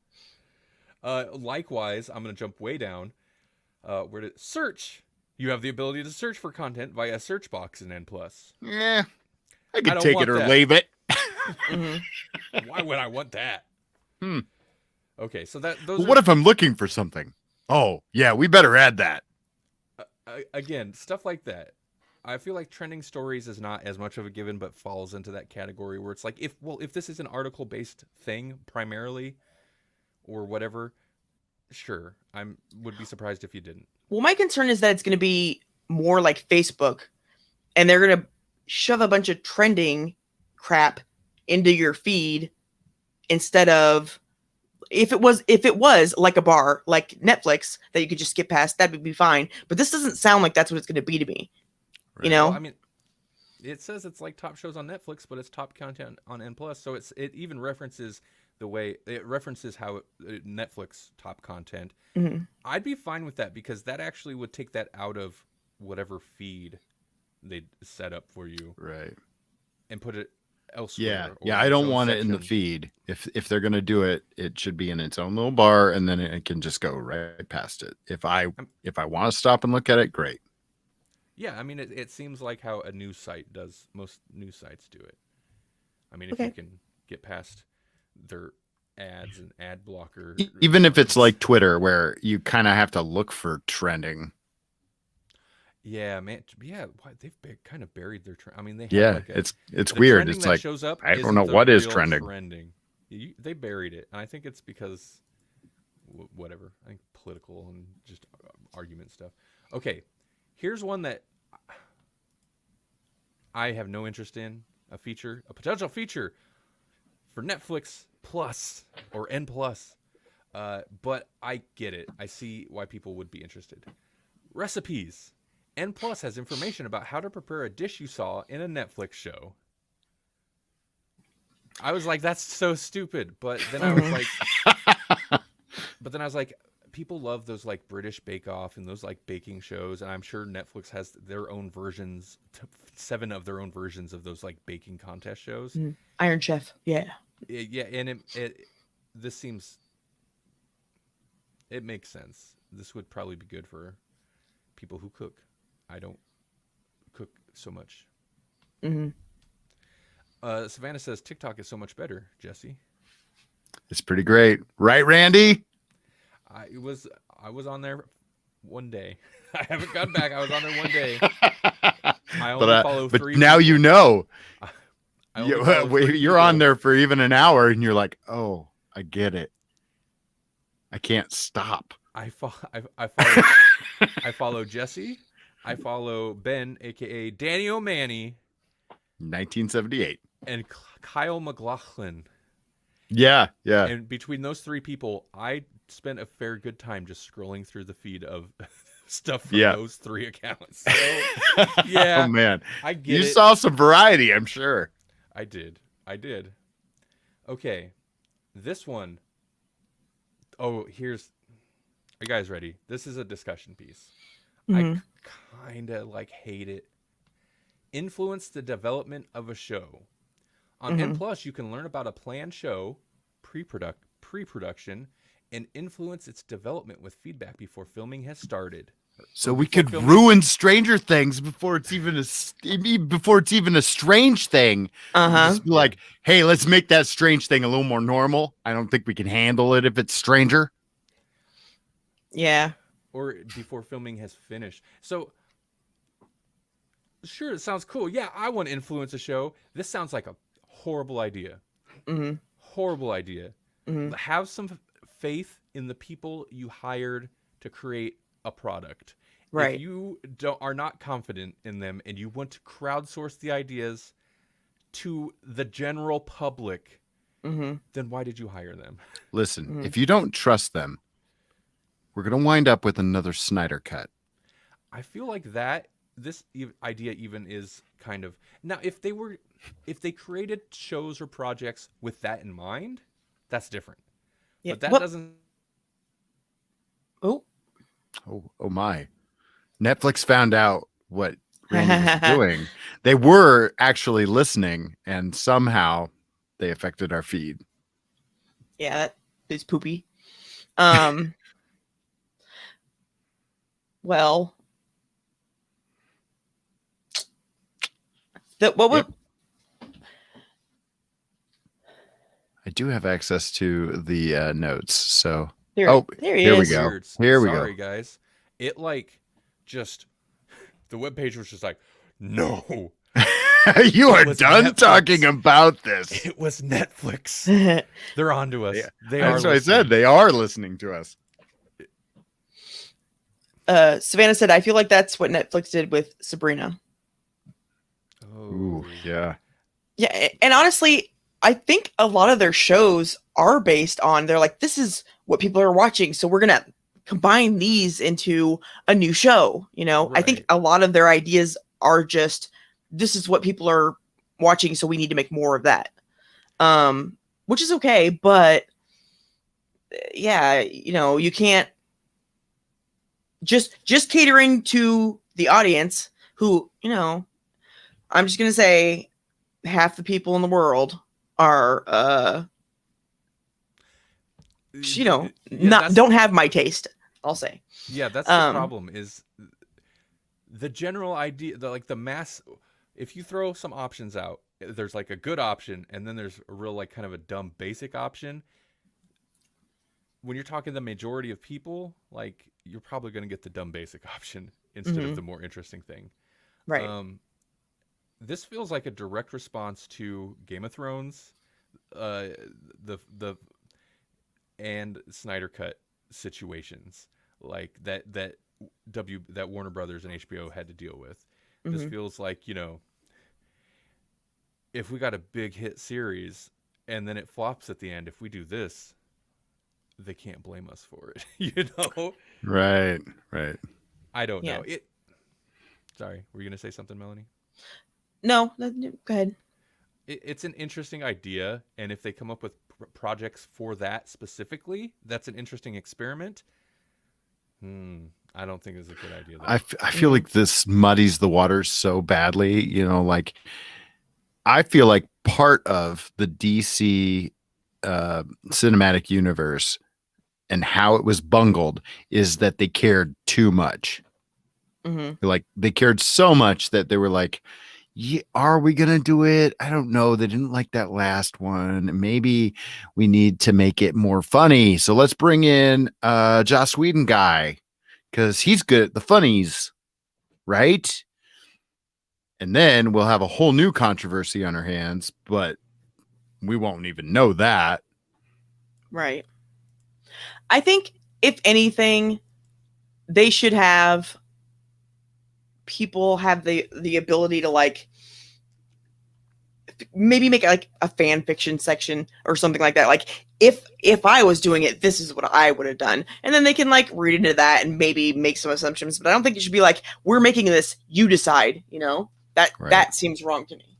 Likewise, I'm going to jump way down. Where to search? You have the ability to search for content via a search box in N+. Yeah, I could take it or leave it. Why would I want that? Okay, so what if I'm looking for something? Oh, yeah, we better add that. Again, stuff like that. I feel like trending stories is not as much of a given, but falls into that category where it's like, if this is an article-based thing primarily, or whatever, sure, would be surprised if you didn't. Well, my concern is that it's going to be more like Facebook, and they're going to shove a bunch of trending crap into your feed instead of, if it was like a bar, like Netflix, that you could just skip past, that would be fine. But this doesn't sound like that's what it's going to be to me. Right. You know? Well, I mean, it says it's like top shows on Netflix, but it's top content on N+. So it even references the way it references how Netflix top content. I'd be fine with that, because that actually would take that out of whatever feed they set up for you, right? And put it elsewhere. Yeah. I don't want it in the feed. If they're gonna do it, it should be in its own little bar, and then it can just go right past it. If I want to stop and look at it, great. Yeah, I mean, it seems like how a news site does. Most news sites do it. I mean, if Okay. you can get past their ads and ad blocker Even if it's buttons. like Twitter, where you kind of have to look for trending. Yeah, man. Yeah, they've kind of buried their trend. I mean, they have Yeah, like it's the weird. trending It's that like, shows up. I don't isn't know the what is real trending. Trending. They buried it, and I think it's because whatever. I think political and just argument stuff. Okay, here's one that I have no interest in. A potential feature for Netflix Plus or N Plus. But I get it. I see why people would be interested. Recipes. N Plus has information about how to prepare a dish you saw in a Netflix show. I was like, that's so stupid. But then I was like, people love those like British Bake Off and those like baking shows, and I'm sure Netflix has their own versions, 7 of their own versions of those like baking contest shows. Iron Chef. Yeah. Yeah, and this seems, it makes sense. This would probably be good for people who cook. I don't cook so much. Savannah says TikTok is so much better, Jesse. It's pretty great, right, Randy? I was on there one day. I haven't gone back. I was on there one day. I only follow but 3 now people. you know. I only follow 3 You're on people. there for even an hour, and you're like, oh, I get it. I can't stop. I follow I follow Jesse. I follow Ben, aka Danny O'Mani, 1978. and Kyle McLaughlin. Yeah. And between those 3 people, I spent a fair good time just scrolling through the feed of stuff from those 3 accounts. So, yeah. Oh man, I get you it. saw some variety, I'm sure. I did. Okay. This one. Oh, are you guys ready? This is a discussion piece. I kind of like hate it. Influence the development of a show. On N Plus, you can learn about a planned show, pre-production, and influence its development with feedback before filming has started. So we could ruin Stranger Things before it's even a strange thing. Just be like, hey, let's make that strange thing a little more normal. I don't think we can handle it if it's stranger. Yeah. Or before filming has finished. So, sure, it sounds cool. Yeah, I want to influence a show. This sounds like a horrible idea. Horrible idea. Have some faith in the people you hired to create a product. Right. If you are not confident in them and you want to crowdsource the ideas to the general public, then why did you hire them? Listen, if you don't trust them, we're going to wind up with another Snyder cut. I feel like this idea even is kind of, now if they created shows or projects with that in mind, that's different. Yeah. But that doesn't. Oh my. Netflix found out what Randy was doing. They were actually listening, and somehow they affected our feed. Yeah, that is poopy. Well, I do have access to the notes, so there he here we is. go. Here we go. Sorry, guys. It just the webpage was just like, no. You are done Netflix. talking about this. It was Netflix. They're on to us. Yeah. They are. That's what I said. They are listening to us. Savannah said, I feel like that's what Netflix did with Sabrina. Ooh, yeah. Yeah, and honestly, I think a lot of their shows are based on, they're like, this is what people are watching, so we're going to combine these into a new show, you know? Right. I think a lot of their ideas are just, this is what people are watching, so we need to make more of that. Which is okay, but yeah, you know, you can't just catering to the audience who, you know, I'm just going to say half the people in the world are, you know, don't have my taste, I'll say. Yeah, that's the problem is the general idea, the mass. If you throw some options out, there's like a good option, and then there's a real like kind of a dumb basic option. When you're talking the majority of people, like you're probably going to get the dumb basic option instead of the more interesting thing. Right. This feels like a direct response to Game of Thrones, the and Snyder Cut situations like that Warner Brothers and HBO had to deal with. This feels like, if we got a big hit series and then it flops at the end, if we do this, they can't blame us for it. Right. I don't Yeah. know. Sorry, were you going to say something, Melanie? No, go ahead. It's an interesting idea, and if they come up with projects for that specifically, that's an interesting experiment. I don't think it's a good idea, though. I feel like this muddies the waters so badly. Like I feel like part of the DC cinematic universe and how it was bungled is that they cared too much. Like they cared so much that they were like, yeah, are we gonna do it? I don't know. They didn't like that last one. Maybe we need to make it more funny. So let's bring in Joss Whedon guy because he's good at the funnies, right? And then we'll have a whole new controversy on our hands, but we won't even know that. Right. I think if anything, they should have people have the ability to like maybe make like a fan fiction section or something like that. Like if I was doing it, this is what I would have done. And then they can like read into that and maybe make some assumptions. But I don't think it should be like, we're making this, you decide, that seems wrong to me.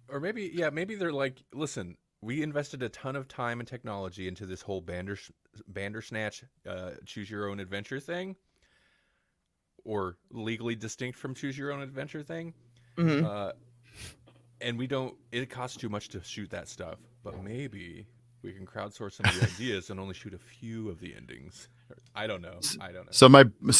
Or maybe they're like, listen, we invested a ton of time and technology into this whole Bandersnatch choose your own adventure thing, or legally distinct from choose your own adventure thing. And it costs too much to shoot that stuff, but maybe we can crowdsource some of the ideas and only shoot a few of the endings. I don't know. So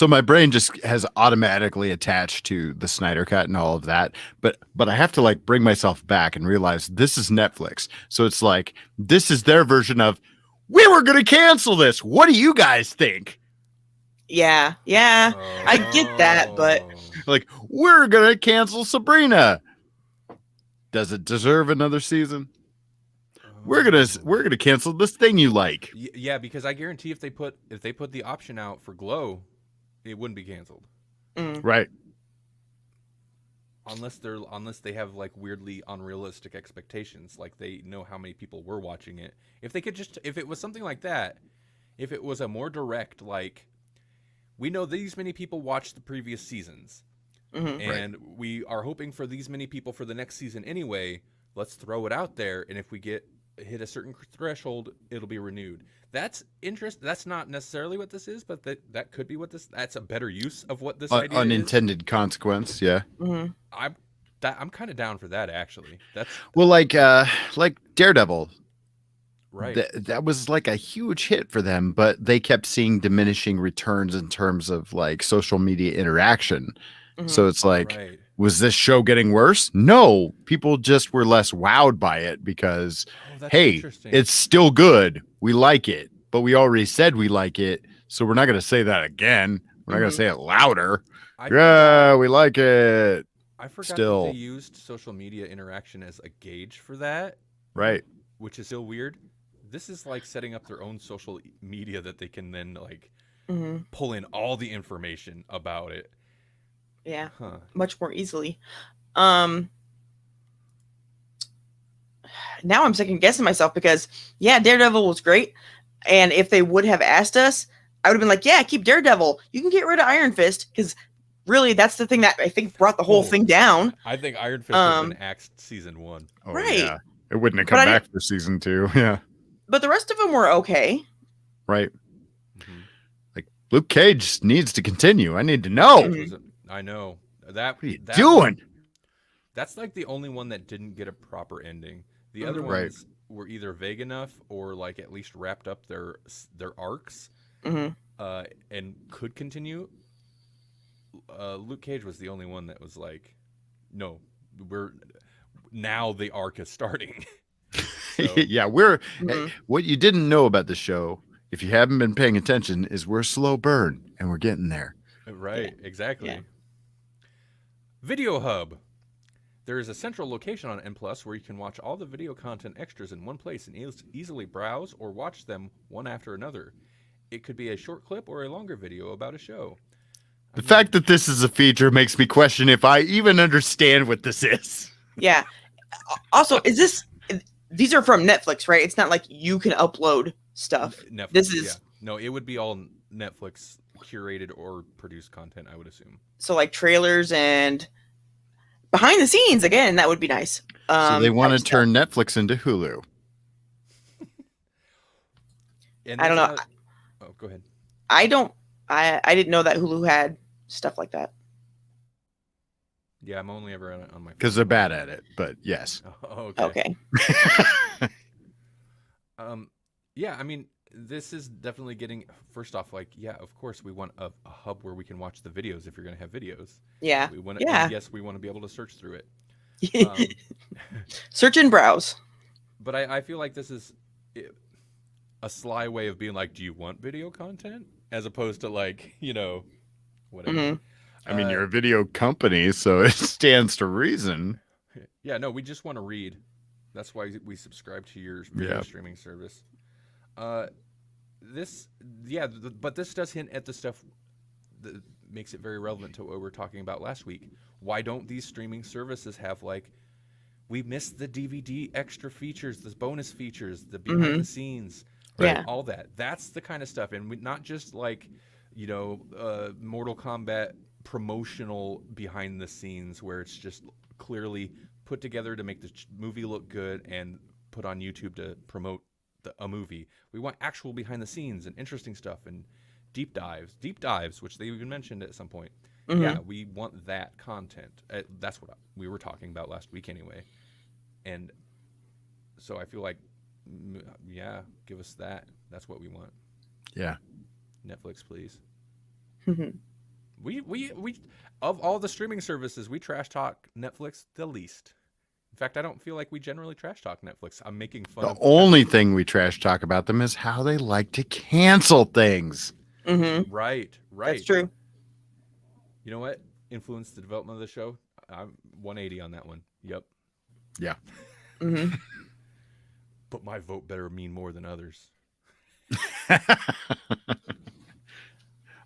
my brain just has automatically attached to the Snyder Cut and all of that, but I have to like bring myself back and realize this is Netflix. So it's like, this is their version of, we were going to cancel this. What do you guys think? Yeah. I get that, but like, we're going to cancel Sabrina. Does it deserve another season? We're gonna cancel this thing you like. Yeah, because I guarantee if they put the option out for Glow, it wouldn't be canceled. Right. Unless they have like weirdly unrealistic expectations, like they know how many people were watching it. If it was something like that, if it was a more direct, like, we know these many people watched the previous seasons, and we are hoping for these many people for the next season anyway. Let's throw it out there, and if we hit a certain threshold, it'll be renewed. That's interesting. That's not necessarily what this is, but that could be what that's a better use of what this idea unintended is. Consequence. Yeah. I'm kind of down for that, actually. That's like Daredevil. Right. That was like a huge hit for them, but they kept seeing diminishing returns in terms of like social media interaction. So it's like, was this show getting worse? No, people just were less wowed by it because, hey, it's still good. We like it, but we already said we like it. So we're not going to say that again. We're not going to say it louder. We like it. I forgot that they used social media interaction as a gauge for that. Right. Which is still weird. This is like setting up their own social media that they can then like pull in all the information about it. Yeah, much more easily. Now I'm second guessing myself because, Daredevil was great. And if they would have asked us, I would have been like, yeah, keep Daredevil. You can get rid of Iron Fist because really that's the thing that I think brought the whole thing down. I think Iron Fist would have been axed season 1. Oh, right. Yeah. It wouldn't have come back for season 2. Yeah. But the rest of them were okay. Right. Like Luke Cage needs to continue. I need to know. I know. What are you doing? That's like the only one that didn't get a proper ending. The other ones were either vague enough or like at least wrapped up their arcs. Mhm. And could continue. Luke Cage was the only one that was like, no, now the arc is starting. So Yeah, Mhm. what you didn't know about the show, if you haven't been paying attention, is we're slow burn and we're getting there. right, exactly. Yeah. Video Hub. There is a central location on N Plus where you can watch all the video content extras in one place and easily browse or watch them one after another. It could be a short clip or a longer video about a show. The fact that this is a feature makes me question if I even understand what this is. Yeah. Also, these are from Netflix, right? It's not like you can upload stuff. Netflix, This is no, it would be all Netflix curated or produced content, I would assume. so like trailers and behind the scenes again. That would be nice. So they want type to stuff. turn Netflix into Hulu. And I don't know. Oh, go ahead. I didn't know that Hulu had stuff like that. Yeah, I'm only ever on my Because they're bad at it, but yes. Oh, okay. Okay. Yeah, I mean, this is definitely getting. First off, like, yeah, of course, we want a hub where we can watch the videos if you're going to have videos. Yeah. We want. Yeah. Yes, we want to be able to search through it. Um, Search and browse. but I feel like this is a sly way of being like, do you want video content? As opposed to like, whatever. Mhm. I mean, you're a video company, so it stands to reason. Yeah, no, we just want to read. That's why we subscribe to your video streaming service. But this does hint at the stuff that makes it very relevant to what we were talking about last week. Why don't these streaming services have like, we missed the DVD extra features, the bonus features, the behind the scenes, Yeah. all that. That's the kind of stuff, and not just like, Mortal Kombat promotional behind the scenes where it's just clearly put together to make the movie look good and put on YouTube to promote a movie. We want actual behind the scenes and interesting stuff and deep dives, which they even mentioned at some point. Mhm. Yeah, we want that content. That's what we were talking about last week anyway. And so I feel like, yeah, give us that. That's what we want. Yeah. Netflix, please. Mhm. We of all the streaming services, we trash talk Netflix the least. In fact, I don't feel like we generally trash talk Netflix. I'm making fun The of only thing we trash talk about them is how they like to cancel things. Mhm. Right. That's true. You know what? Influenced the development of the show. I'm 180 on that one. Yep. Yeah. Mhm. But my vote better mean more than others.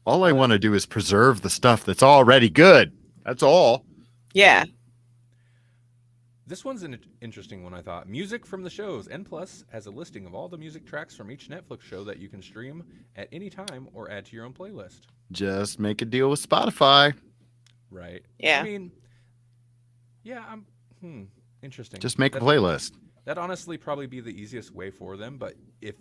All I want to do is preserve the stuff that's already good. That's all. Yeah. This one's an interesting one, I thought. Music from the shows. N Plus has a listing of all the music tracks from each Netflix show that you can stream at any time or add to your own playlist. Just make a deal with Spotify. Right. Yeah. I mean, yeah, interesting. Just make a playlist. That'd honestly probably be the easiest way for them, but if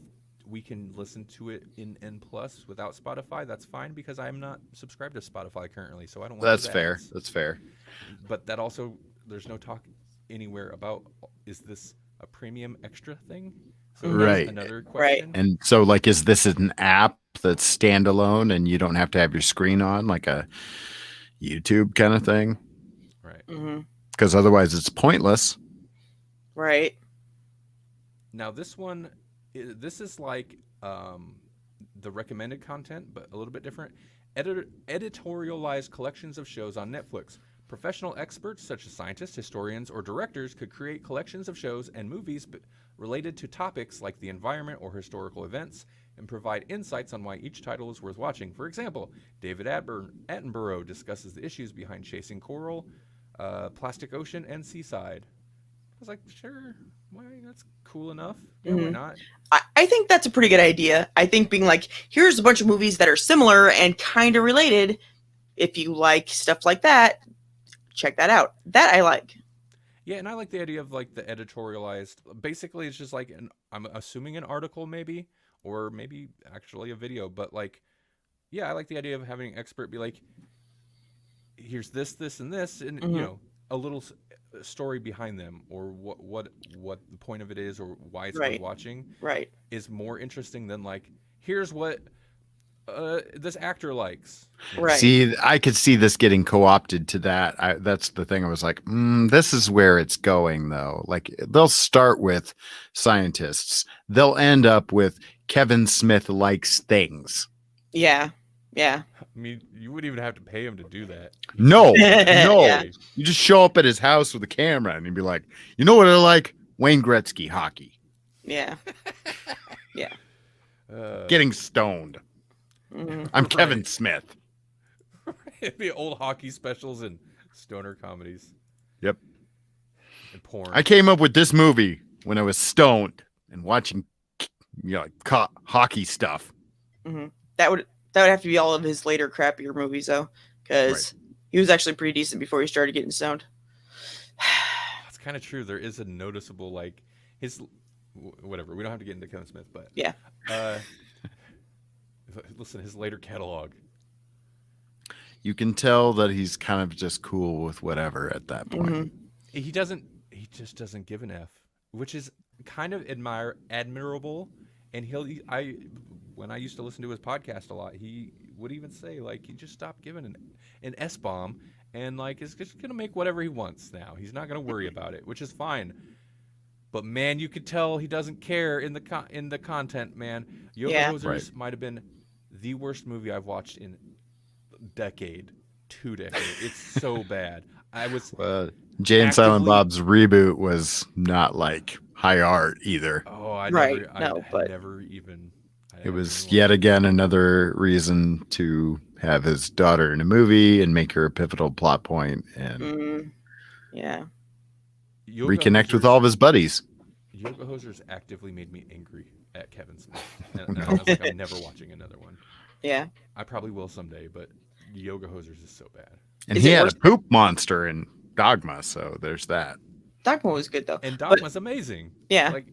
we can listen to it in N Plus without Spotify, that's fine because I'm not subscribed to Spotify currently, so I don't want That's those fair. ads. That's fair. But that also, there's no talk anywhere about, is this a premium extra thing? So that's Right. another question. And so, like, is this an app that's standalone and you don't have to have your screen on, like a YouTube kind of thing? Right. Mhm. Because otherwise it's pointless. Right. Now this one, this is like the recommended content, but a little bit different. Editorialized collections of shows on Netflix. Professional experts such as scientists, historians, or directors could create collections of shows and movies related to topics like the environment or historical events and provide insights on why each title is worth watching. For example, David Attenborough discusses the issues behind Chasing Coral, Plastic Ocean, and Seaside. I was like, sure, why? That's cool enough. Yeah, why not? I think that's a pretty good idea. I think being like, here's a bunch of movies that are similar and kind of related. If you like stuff like that, check that out. That I like. Yeah, and I like the idea of like the editorialized. Basically, it's just like I'm assuming an article maybe, or maybe actually a video. But like, yeah, I like the idea of having an expert be like, here's this, this, and this, and you know, a little story behind them, or what the point of it is, or why it's worth watching. Right. Is more interesting than like, here's what this actor likes. Right. See, I could see this getting co-opted to that. That's the thing. I was like, this is where it's going, though. Like, they'll start with scientists. They'll end up with Kevin Smith likes things. Yeah. Yeah. I mean, you wouldn't even have to pay him to do that. No, no. Yeah. You just show up at his house with a camera and you'd be like, you know what I like? Wayne Gretzky hockey. Yeah. Getting stoned. Mhm. I'm Kevin Smith. It'd be old hockey specials and stoner comedies. Yep. And porn. I came up with this movie when I was stoned and watching, like hockey stuff. Mhm. That would have to be all of his later crappier movies though, because he was actually pretty decent before he started getting stoned. That's kind of true. There is a noticeable like his whatever. We don't have to get into Kevin Smith, but Yeah. Listen, his later catalog. You can tell that he's kind of just cool with whatever at that point. Mhm. He just doesn't give an F, which is kind of admirable. And when I used to listen to his podcast a lot, he would even say like he just stopped giving an S bomb and like is just gonna make whatever he wants now. He's not gonna worry about it, which is fine. But man, you could tell he doesn't care in the content, man. Yoga Yeah. Hosers might have been the worst movie I've watched in two decades. It's so bad. I was Jay and Silent actively- Bob's reboot was not like high art either. I Right, never, no, I but- never even. It was yet again another reason to have his daughter in a movie and make her a pivotal plot point and Mm, yeah. Yoga reconnect with Hosers- all of his buddies. Yoga Hosers actively made me angry at Kevin Smith. And I was like, I'm never watching another one. Yeah. I probably will someday, but Yoga Hosers is so bad. And Is he it had worse- a poop monster in Dogma, so there's that. Dogma was good though. And But- Dogma's amazing. Yeah. Like,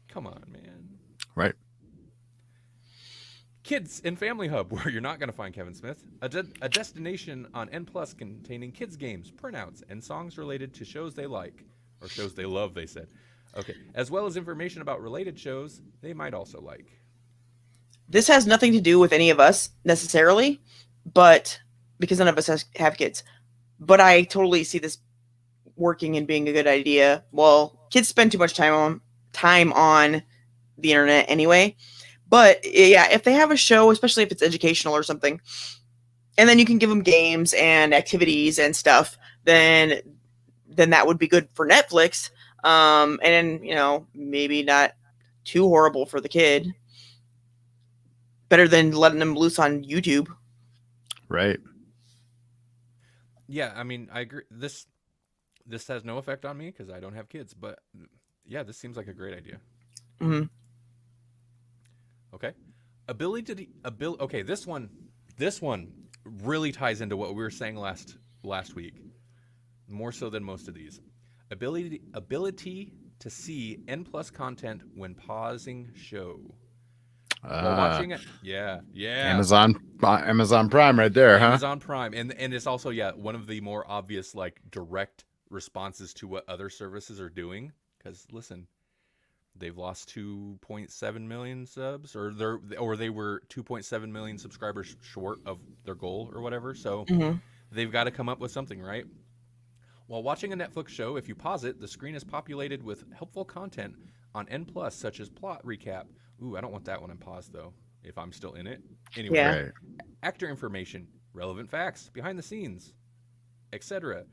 come on, man. Right. Kids and Family Hub, where you're not going to find Kevin Smith. A destination on N Plus containing kids' games, printouts, and songs related to shows they like. Or shows they love, they said. Okay. As well as information about related shows they might also like. This has nothing to do with any of us necessarily, but because none of us have kids. But I totally see this working and being a good idea. Well, kids spend too much time on the internet anyway. But yeah, if they have a show, especially if it's educational or something, and then you can give them games and activities and stuff, then that would be good for Netflix. And maybe not too horrible for the kid. Better than letting them loose on YouTube. Right. Yeah, I mean, I agree. This has no effect on me because I don't have kids. But yeah, this seems like a great idea. Mm-hmm. Okay. Okay, this one really ties into what we were saying last week, more so than most of these. Ability to see N+ content when pausing show. While watching it, yeah. Amazon Prime right there, huh? Amazon Prime, and it's also one of the more obvious like direct responses to what other services are doing. Because listen, they've lost 2.7 million subs, or they were 2.7 million subscribers short of their goal or whatever. So they've got to come up with something, right? While watching a Netflix show, if you pause it, the screen is populated with helpful content on N+, such as plot recap. Ooh, I don't want that one on pause though, if I'm still in it. Anyway, Yeah. Right. actor information, relevant facts, behind the scenes, etc.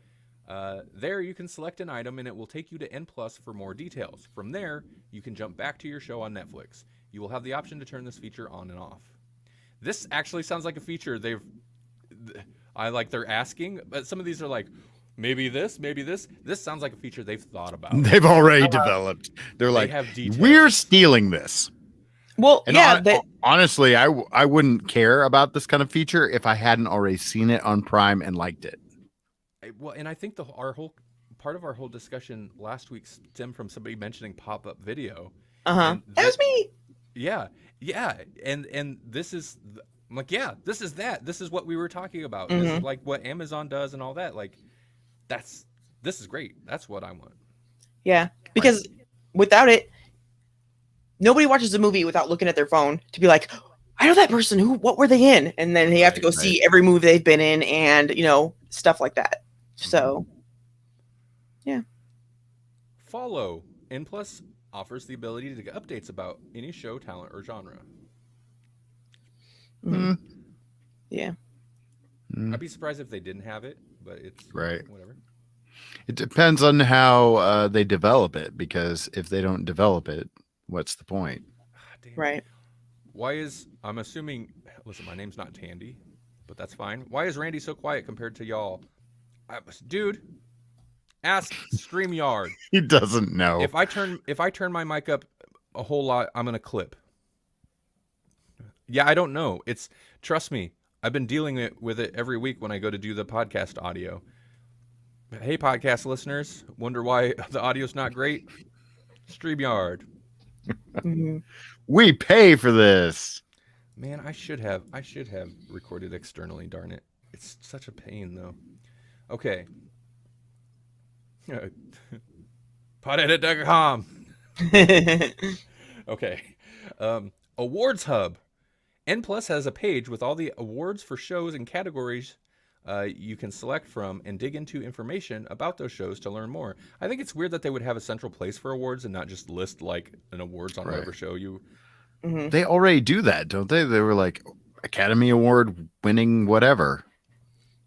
There you can select an item and it will take you to N+ for more details. From there, you can jump back to your show on Netflix. You will have the option to turn this feature on and off. This actually sounds like a feature they're asking, but some of these are like, maybe this. This sounds like a feature they've thought about. They've already developed. They're like, have details. we're stealing this. Well, And yeah, honestly, I wouldn't care about this kind of feature if I hadn't already seen it on Prime and liked it. Well, and I think our whole discussion last week stemmed from somebody mentioning pop-up video. and that was me. Yeah, and this is I'm like, this is that. This is what we were talking about. Mm-hmm. This is like what Amazon does and all that. Like, this is great. That's what I want. Yeah, because without it, nobody watches a movie without looking at their phone to be like, I know that person. What were they in? And then you have to go see every movie they've been in, and stuff like that. So, yeah. Follow. N Plus offers the ability to get updates about any show, talent, or genre. Yeah. I'd be surprised if they didn't have it, but it's whatever. It depends on how they develop it, because if they don't develop it, what's the point? Right. Why is, I'm assuming, listen, my name's not Tandy, but that's fine. Why is Randy so quiet compared to y'all? Dude, ask StreamYard. He doesn't know. If I turn my mic up a whole lot, I'm gonna clip. Yeah, I don't know. Trust me, I've been dealing with it every week when I go to do the podcast audio. Hey, podcast listeners, wonder why the audio's not great? StreamYard. We pay for this. Man, I should have recorded externally, darn it. It's such a pain though. Okay. Podedit.com. Okay. Awards Hub. N Plus has a page with all the awards for shows and categories you can select from and dig into information about those shows to learn more. I think it's weird that they would have a central place for awards and not just list like an awards on whatever show you. They already do that, don't they? They were like Academy Award winning whatever.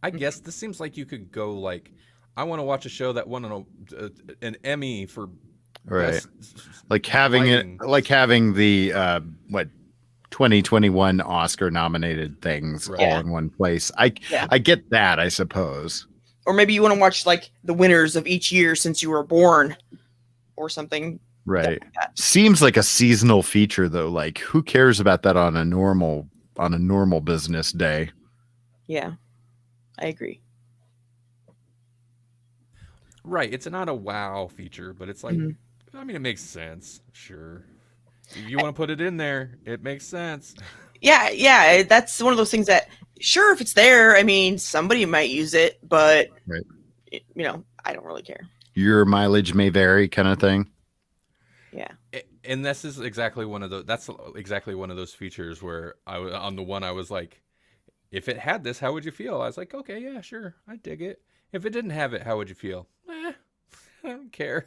I guess this seems like you could go like, I want to watch a show that won an Emmy for best like having lighting. having the 2021 Oscar nominated things all in one place. I get that, I suppose. Or maybe you want to watch like the winners of each year since you were born or something. Right. Like seems like a seasonal feature though. Like who cares about that on a normal business day? Yeah. I agree. Right. It's not a wow feature, but it's like, I mean, it makes sense. Sure. If you want to put it in there, it makes sense. Yeah. That's one of those things that, sure, if it's there, I mean, somebody might use it, but, I don't really care. Your mileage may vary kind of thing. Yeah. And this is exactly that's exactly one of those features where I was like, if it had this, how would you feel? I was like, okay, yeah, sure. I dig it. If it didn't have it, how would you feel? I don't care.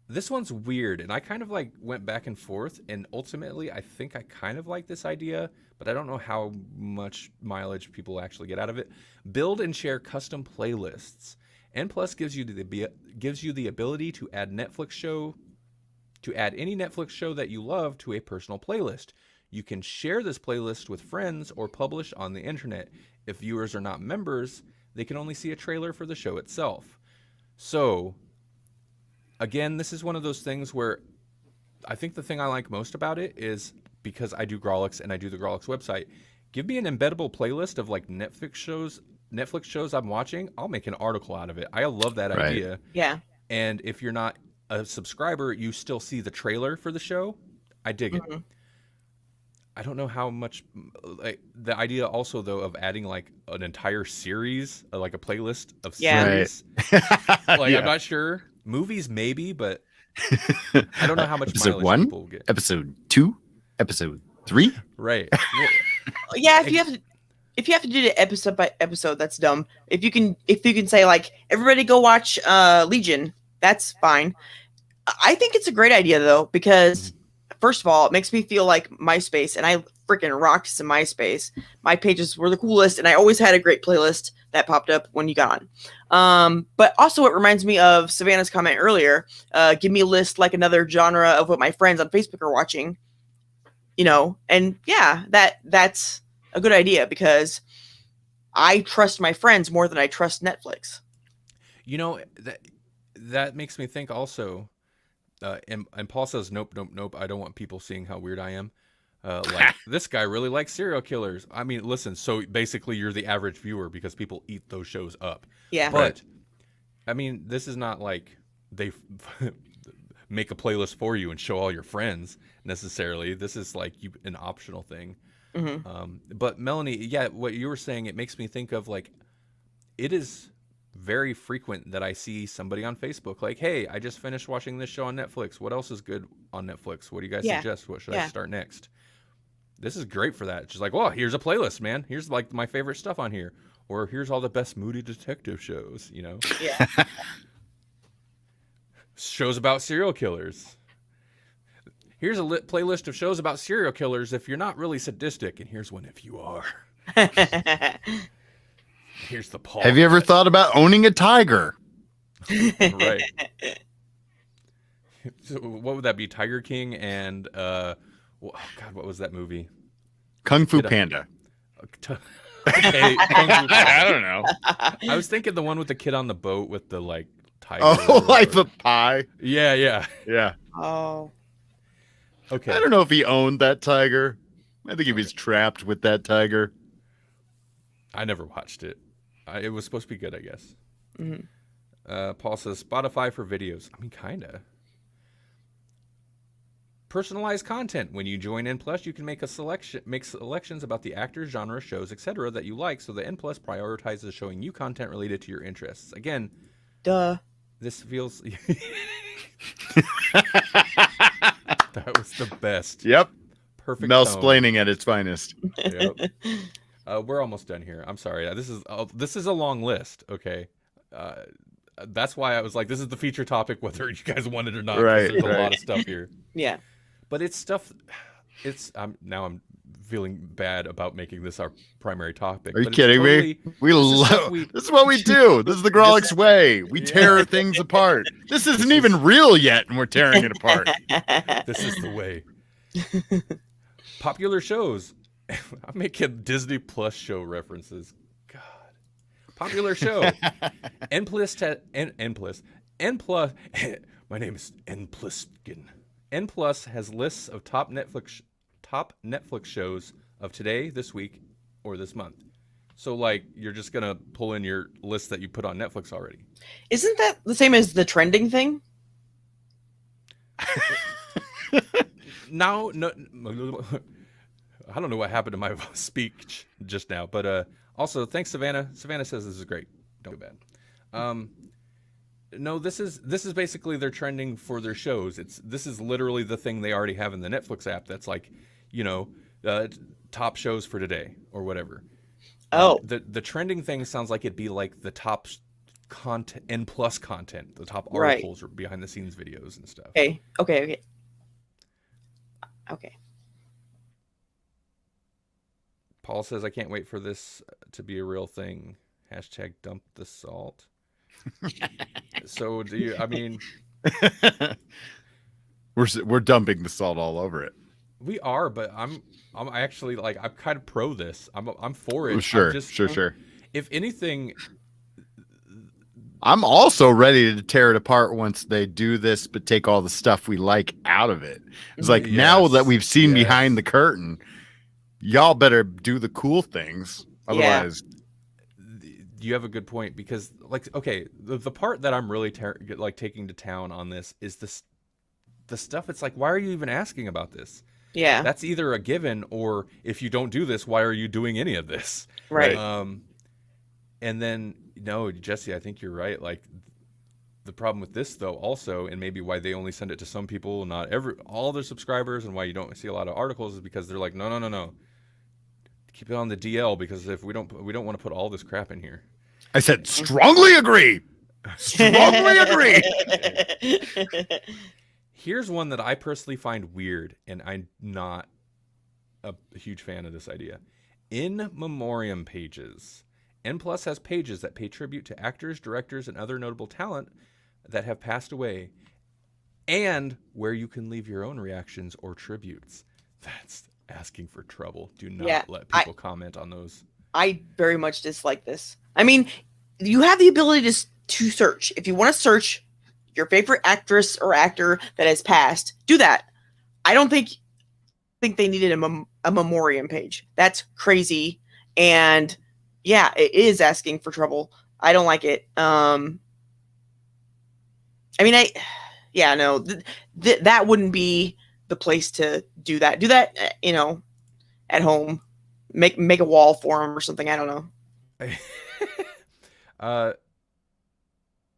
This one's weird, and I kind of like went back and forth, and ultimately I think I kind of like this idea, but I don't know how much mileage people actually get out of it. Build and share custom playlists. N Plus gives you the ability to add any Netflix show that you love to a personal playlist. You can share this playlist with friends or publish on the internet. If viewers are not members, they can only see a trailer for the show itself. So, again, this is one of those things where I think the thing I like most about it is because I do Grawlix and I do the Grawlix website. Give me an embeddable playlist of like Netflix shows I'm watching. I'll make an article out of it. I love that idea. Yeah. And if you're not a subscriber, you still see the trailer for the show. I dig it. I don't know how much like the idea also though of adding like an entire series, like a playlist of series. Like I'm not sure. Movies maybe, but I don't know how much episode mileage 1, people get. Episode 2, episode 3. Right. Yeah, if you have to do it episode by episode, that's dumb. If you can say like everybody go watch Legion, that's fine. I think it's a great idea though, because first of all, it makes me feel like MySpace, and I freaking rocked some MySpace. My pages were the coolest, and I always had a great playlist that popped up when you got on. But also it reminds me of Savannah's comment earlier. Give me a list like another genre of what my friends on Facebook are watching. And yeah, that's a good idea because I trust my friends more than I trust Netflix. That makes me think also. And Paul says, nope. I don't want people seeing how weird I am. Like this guy really likes serial killers. I mean, listen. So basically, you're the average viewer because people eat those shows up. Yeah. But I mean, this is not like they make a playlist for you and show all your friends necessarily. This is like an optional thing. But Melanie, yeah, what you were saying, it makes me think of like, it is very frequent that I see somebody on Facebook like, hey, I just finished watching this show on Netflix. What else is good on Netflix? What do you guys suggest? What should I start next? This is great for that. It's just like, well, here's a playlist, man. Here's like my favorite stuff on here. Or here's all the best moody detective shows, you know? Yeah. Shows about serial killers. Here's a playlist of shows about serial killers if you're not really sadistic. And here's one if you are. Here's the Paul. Have you ever thought about owning a tiger? Right. So what would that be? Tiger King and oh God, what was that movie? Kung Fu Panda. Okay, Kung Fu Panda. I don't know. I was thinking the one with the kid on the boat with the like tiger. Oh, like the pie. Yeah. Oh. Okay. I don't know if he owned that tiger. I think he was trapped with that tiger. I never watched it. It was supposed to be good, I guess. Mm-hmm. Paul says Spotify for videos. I mean, kinda. Personalized content. When you join N Plus, you can make selections about the actors, genre, shows, etc. that you like. So the N Plus prioritizes showing you content related to your interests. Again, duh. This feels. That was the best. Yep. Perfect. Melsplaining at its finest. Yep. We're almost done here. I'm sorry. This is a long list. Okay. That's why I was like, this is the feature topic, whether you guys want it or not. Right. There's a lot of stuff here. Yeah. But it's stuff. Now I'm feeling bad about making this our primary topic. Are you kidding me? This is what we do. This is the Grawlix way. We tear things apart. This isn't even real yet, and we're tearing it apart. This is the way. Popular shows. I'm making Disney Plus show references. God. Popular show. N Plus. My name is N Pluskin. N Plus has lists of top Netflix shows of today, this week, or this month. So, like, you're just gonna pull in your list that you put on Netflix already. Isn't that the same as the trending thing? No. I don't know what happened to my speech just now, but also thanks, Savannah. Savannah says this is great. Don't feel bad. No, this is basically their trending for their shows. This is literally the thing they already have in the Netflix app. That's like, top shows for today or whatever. Oh, the trending thing sounds like it'd be like the top content, N Plus content, the top articles or behind the scenes videos and stuff. Okay. Paul says, I can't wait for this to be a real thing. Hashtag dump the salt. So do you, I mean, we're dumping the salt all over it. We are, but I'm actually like, I'm kind of pro this. I'm for it. Sure. If anything, I'm also ready to tear it apart once they do this, but take all the stuff we like out of it. It's like, now that we've seen behind the curtain, y'all better do the cool things. Otherwise, you have a good point, because like, okay, the part that I'm really taking to town on this is the stuff. It's like, why are you even asking about this? Yeah, that's either a given, or if you don't do this, why are you doing any of this? Right. And then, no, Jesse, I think you're right. Like, the problem with this, though, also, and maybe why they only send it to some people, not all their subscribers, and why you don't see a lot of articles, is because they're like, no, keep it on the DL, because if we don't want to put all this crap in here. I said strongly agree. Strongly agree. Here's one that I personally find weird, and I'm not a huge fan of this idea. In memoriam pages. N Plus has pages that pay tribute to actors, directors, and other notable talent that have passed away, and where you can leave your own reactions or tributes. That's asking for trouble. Do not let people comment on those. I very much dislike this. I mean, you have the ability to search. If you want to search your favorite actress or actor that has passed, do that. I don't think they needed a memoriam page. That's crazy. And yeah, it is asking for trouble. I don't like it. I mean, that wouldn't be the place to do that. Do that, at home. Make a wall for them or something. I don't know.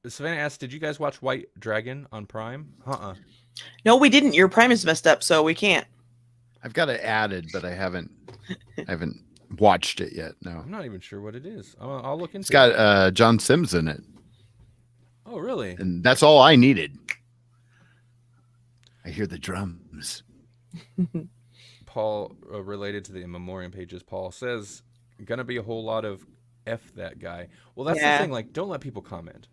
Savannah asked, "Did you guys watch White Dragon on Prime?" No, we didn't. Your Prime is messed up, so we can't. I've got it added, but I haven't watched it yet. No, I'm not even sure what it is. I'll look into it's it. got John Sims in it, Oh, really? and that's all I needed. I hear the drums. Paul, related to the in memoriam pages, Paul says, "Gonna be a whole lot of F that guy." Well, that's Yeah. the thing. Like, don't let people comment.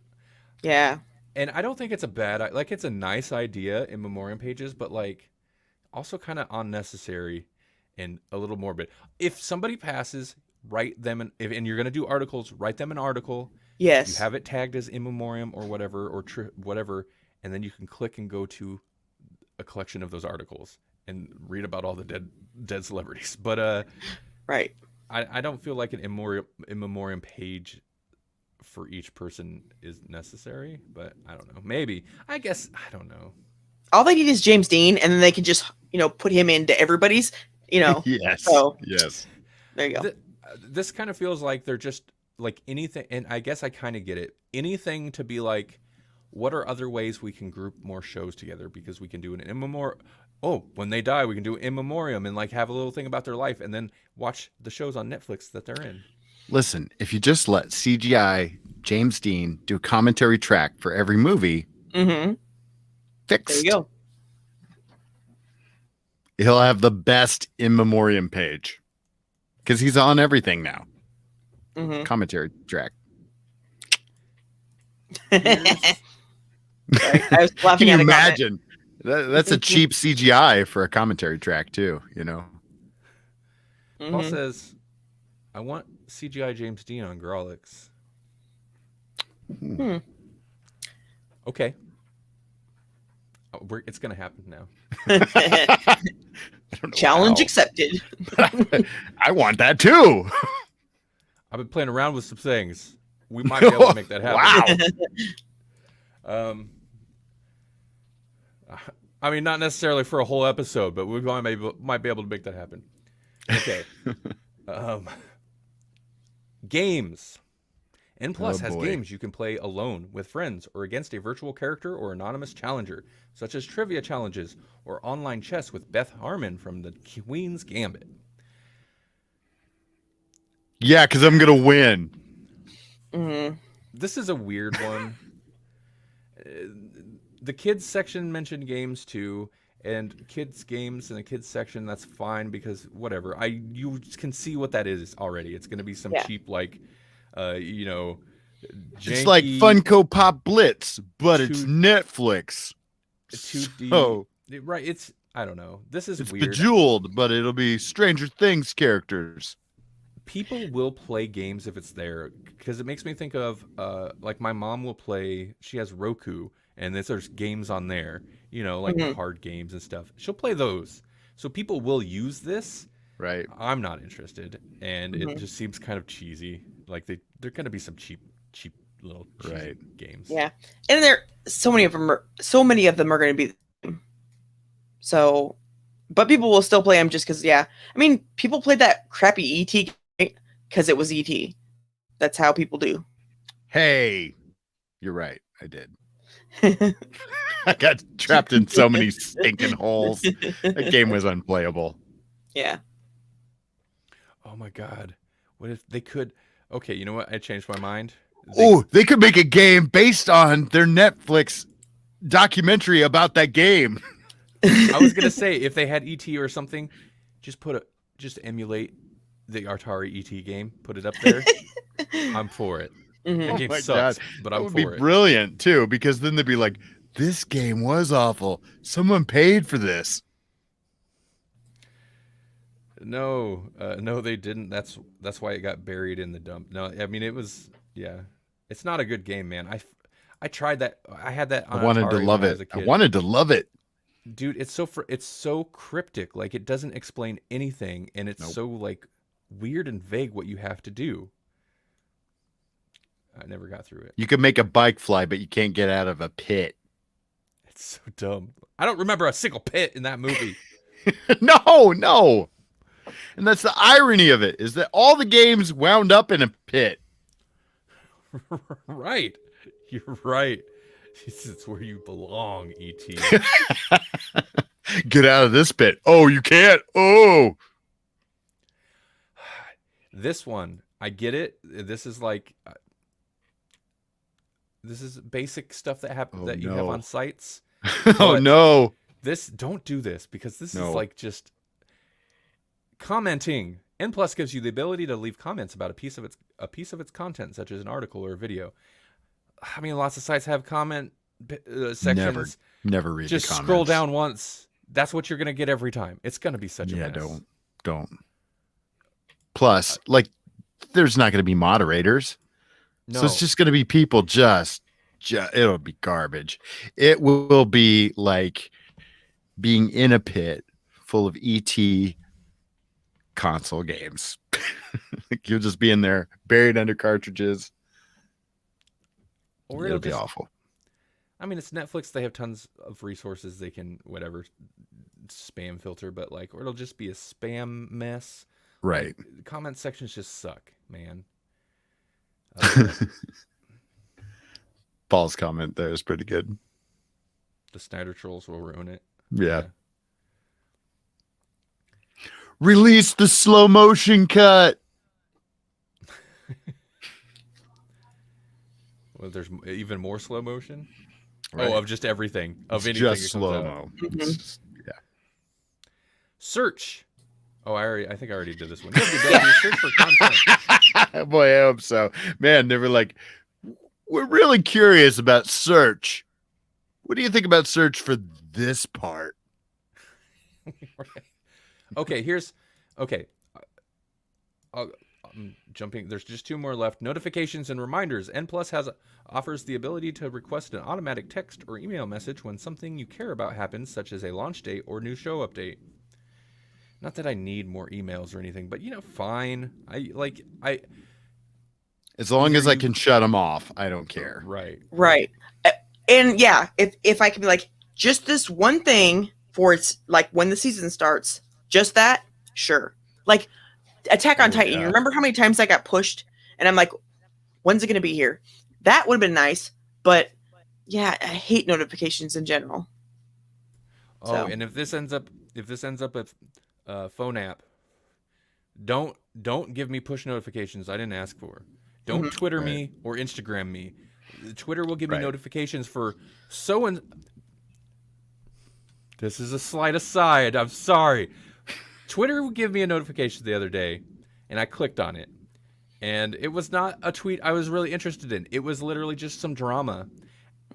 Yeah. And I don't think it's a bad, like, it's a nice idea in memoriam pages, but like, also kind of unnecessary and a little morbid. If somebody passes, write them, and you're gonna do articles, write them an article. Yes. You have it tagged as in memoriam or whatever, or whatever, and then you can click and go to a collection of those articles and read about all the dead celebrities. But Right. I don't feel like an in memoriam page for each person is necessary, but I don't know. Maybe. I guess I don't know. All they need is James Dean, and then they can just, put him into everybody's, Yes. So Yes. there you go. This kind of feels like they're just like anything, and I guess I kind of get it. Anything to be like, what are other ways we can group more shows together, because we can do an in memoriam. Oh, when they die, we can do in memoriam and like have a little thing about their life, and then watch the shows on Netflix that they're in. Listen, if you just let CGI James Dean do a commentary track for every movie, Mm-hmm. There fixed. you go. He'll have the best in memoriam page because he's on everything now. Mm-hmm. Commentary track. Sorry, I was Can laughing you at a comment. imagine? That's a cheap CGI for a commentary track too. Paul Mhm. says, "I want CGI James Dean on Grawlix." Hmm. Okay. It's gonna happen now. I don't know Challenge how. accepted. I want that too. I've been playing around with some things. We might be able to make that happen. Wow. I mean, not necessarily for a whole episode, but we might be able to make that happen. Okay. Games. N Plus Oh, has boy. games you can play alone, with friends, or against a virtual character or anonymous challenger, such as trivia challenges or online chess with Beth Harmon from the Queen's Gambit. Yeah, because I'm gonna win. Mhm. This is a weird one. The kids section mentioned games too, and kids games in the kids section, that's fine, because whatever. You can see what that is already. It's going to be some Yeah. cheap, like, janky, It's like Funko Pop Blitz, but it's Two- Netflix. 2D. So Right? It's, I don't know. This is it's weird. Bejeweled, but it'll be Stranger Things characters. People will play games if it's there, because it makes me think of like my mom will play. She has Roku, and there's games on there, like Mhm. card games and stuff. She'll play those, so people will use this. Right. I'm not interested, and it Mhm. just seems kind of cheesy. Like they're gonna be some cheap little cheesy Right. Yeah, games. and so many of them are going to be. So, but people will still play them just because. Yeah, I mean, people played that crappy ET because it was ET. That's how people do. Hey, you're right. I did. I got trapped in so many stinking holes. That game was unplayable. Yeah. Oh my god, what if they could? Okay, you know what? I changed my mind. Oh, they could make a game based on their Netflix documentary about that game. I was gonna say, if they had ET or something, just emulate the Atari ET game, put it up there. I'm for it. Mhm. The game my sucks, God. but That I'm would be for it. brilliant too, because then they'd be like, "This game was awful. Someone paid for this." No, no, they didn't. That's why it got buried in the dump. No, I mean it was. Yeah, it's not a good game, man. I tried that. I had that on I wanted to Atari love when I was it. a I kid. wanted to love it. Dude, it's so cryptic. Like it doesn't explain anything, and it's Nope. so like weird and vague what you have to do. I never got through it. You can make a bike fly, but you can't get out of a pit. It's so dumb. I don't remember a single pit in that movie. No. And that's the irony of it, is that all the games wound up in a pit. Right. You're right. It's where you belong, ET. Get out of this bit. Oh, you can't. Oh, This one, I get it. This is like this is basic stuff that Oh, that you have no. on sites. oh But no. This don't do this because this No. is like just commenting. N Plus gives you the ability to leave comments about a piece of its content, such as an article or a video. I mean, lots of sites have comment sections. Never read Just the comments. scroll down once. That's what you're gonna get every time. It's gonna be such a Yeah, mess. don't. Plus, like, there's not going to be moderators. No, So it's just going to be people just it'll be garbage. It will be like being in a pit full of ET console games. Like, you'll just be in there buried under cartridges. or It'll it'll be just. awful. I mean, it's Netflix. They have tons of resources. They can whatever spam filter, but like, or it'll just be a spam mess. Right. The comment sections just suck, man. Paul's comment there is pretty good. The Snyder Trolls will ruin it. Yeah. Release the slow motion cut. Well, there's even more slow motion. Right. Oh, of just everything. Of It's anything. just that comes slow out. mo. Mhm. Search. Oh, I think I already did this one. You have the ability to search for content. Boy, I hope so. Man, they were like, we're really curious about search. What do you think about search for this part? Okay, okay. I'm jumping. There's just two more left. Notifications and reminders. N Plus offers the ability to request an automatic text or email message when something you care about happens, such as a launch date or new show update. Not that I need more emails or anything, but fine. As long as Either I you- can shut them off, I don't care. Right. Right. And yeah, if I can be like, just this one thing for it's like when the season starts, just that, sure. Like Attack on Oh, Titan. yeah. You remember how many times I got pushed and I'm like, when's it gonna be here? That would have been nice, but yeah, I hate notifications in general. Oh, So. and if this ends up with phone app, don't give me push notifications I didn't ask for. Don't Mhm. Twitter Right. me or Instagram me. Twitter will give me Right. notifications for so and. This is a slight aside. I'm sorry. Twitter would give me a notification the other day, and I clicked on it, and it was not a tweet I was really interested in. It was literally just some drama.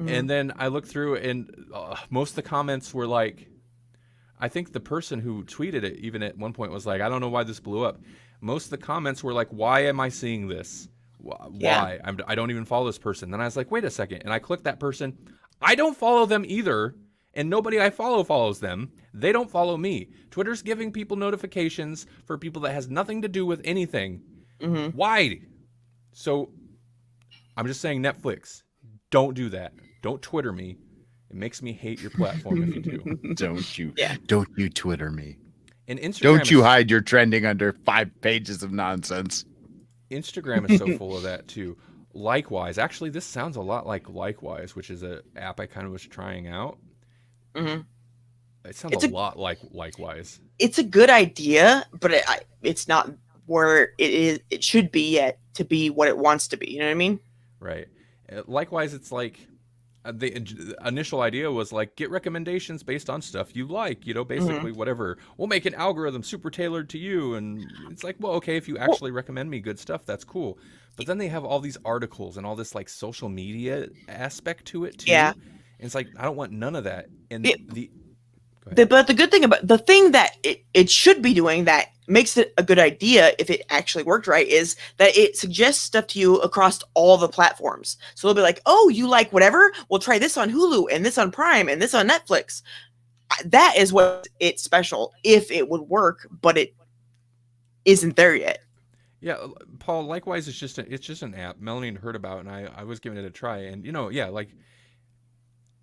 And then I looked through, and most of the comments were like, I think the person who tweeted it, even at one point, was like, I don't know why this blew up. Most of the comments were like, why am I seeing this? Why? Yeah. I don't even follow this person. Then I was like, wait a second. And I clicked that person. I don't follow them either. And nobody I follow follows them. They don't follow me. Twitter's giving people notifications for people that has nothing to do with anything. Mm-hmm. Why? So I'm just saying, Netflix, don't do that. Don't Twitter me. It makes me hate your platform if you do. Don't you? Yeah. Don't you Twitter me? And Instagram Don't you is, hide your trending under 5 pages of nonsense. Instagram is so full of that too. Likewise, actually, this sounds a lot like Likewise, which is an app I kind of was trying out. Mm-hmm. It sounds It's a a- lot like Likewise. It's a good idea, but it's not where it is. It should be yet to be what it wants to be. You know what I mean? Right. Likewise, it's like the initial idea was like, get recommendations based on stuff you like, basically whatever. We'll make an algorithm super tailored to you. And it's like, well, okay, if you actually recommend me good stuff, that's cool. But then they have all these articles and all this like social media aspect to it too. Yeah. And it's like, I don't want none of that. And But the good thing about the thing that it should be doing that makes it a good idea if it actually worked right is that it suggests stuff to you across all the platforms. So they'll be like, oh, you like whatever? We'll try this on Hulu and this on Prime and this on Netflix. That is what it's special if it would work, but it isn't there yet. Yeah, Paul, Likewise, it's just an app Melanie had heard about, and I was giving it a try. And, yeah, like,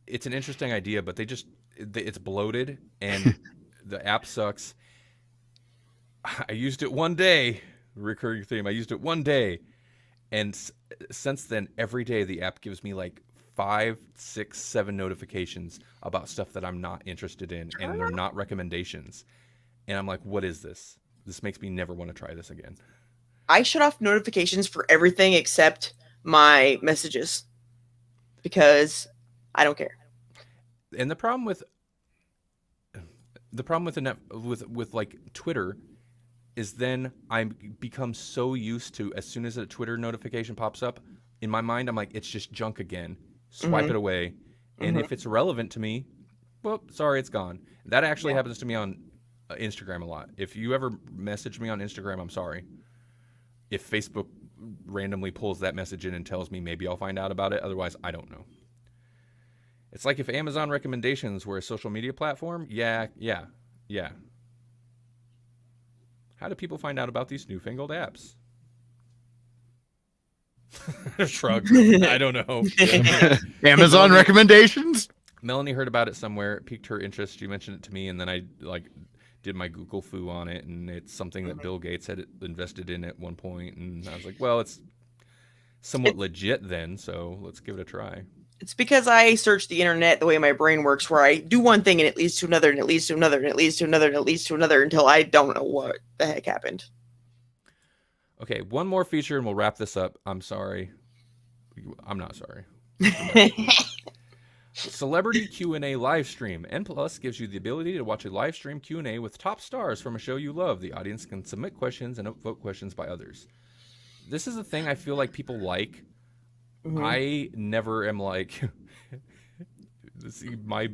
it's an interesting idea, but it's bloated, and the app sucks. I used it one day, recurring theme. I used it one day, and since then, every day the app gives me like 5, 6, 7 notifications about stuff that I'm not interested in, and they're not recommendations. And I'm like, what is this? This makes me never want to try this again. I shut off notifications for everything except my messages because I don't care. And the problem with with like Twitter is then I become so used to, as soon as a Twitter notification pops up, in my mind I'm like, it's just junk again. Swipe it away. And if it's relevant to me, well, sorry, it's gone. That actually happens to me on Instagram a lot. If you ever message me on Instagram, I'm sorry. If Facebook randomly pulls that message in and tells me, maybe I'll find out about it. Otherwise, I don't know. It's like if Amazon recommendations were a social media platform. Yeah. How do people find out about these newfangled apps? Shrug. I don't know. Amazon recommendations? Melanie heard about it somewhere. It piqued her interest. She mentioned it to me, and then I did my Google foo on it, and it's something that Bill Gates had invested in at one point, and I was like, well, it's somewhat legit then, so let's give it a try. It's because I search the internet the way my brain works, where I do one thing and it leads to another, and it leads to another, and it leads to another, and it leads to another until I don't know what the heck happened. Okay, one more feature and we'll wrap this up. I'm sorry. I'm not sorry. Celebrity Q&A live stream. N Plus gives you the ability to watch a live stream Q&A with top stars from a show you love. The audience can submit questions and upvote questions by others. This is a thing I feel like people like. I never am like... this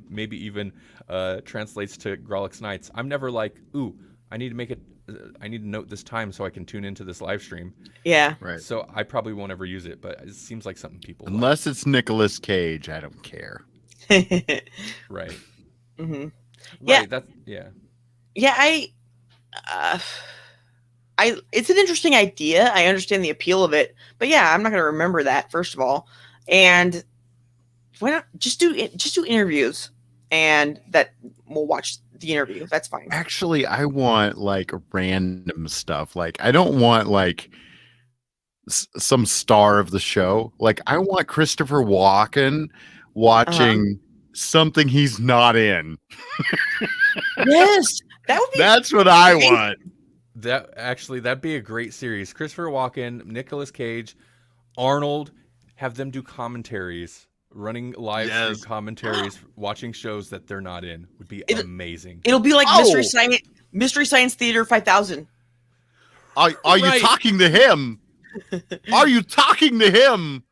maybe even translates to Grawlix Nights. I'm never like, ooh, I need to note this time so I can tune into this live stream. Yeah. Right. So I probably won't ever use it, but it seems like something people Unless it's Nicolas Cage, I don't care. like. Right. Yeah. Right. Yeah. It's an interesting idea. I understand the appeal of it, but yeah, I'm not going to remember that, first of all. And why not just do interviews, and that we'll watch the interview. That's fine. Actually, I want like random stuff. Like, I don't want like some star of the show. Like, I want Christopher Walken watching something he's not in. Yes, that would be. That's what I want. That'd be a great series. Christopher Walken, Nicolas Cage, Arnold, have them do commentaries, running live stream commentaries, watching shows that they're not in would be amazing. It'll be like Mystery Science Theater 5000. Are you talking to him? Are you talking to him?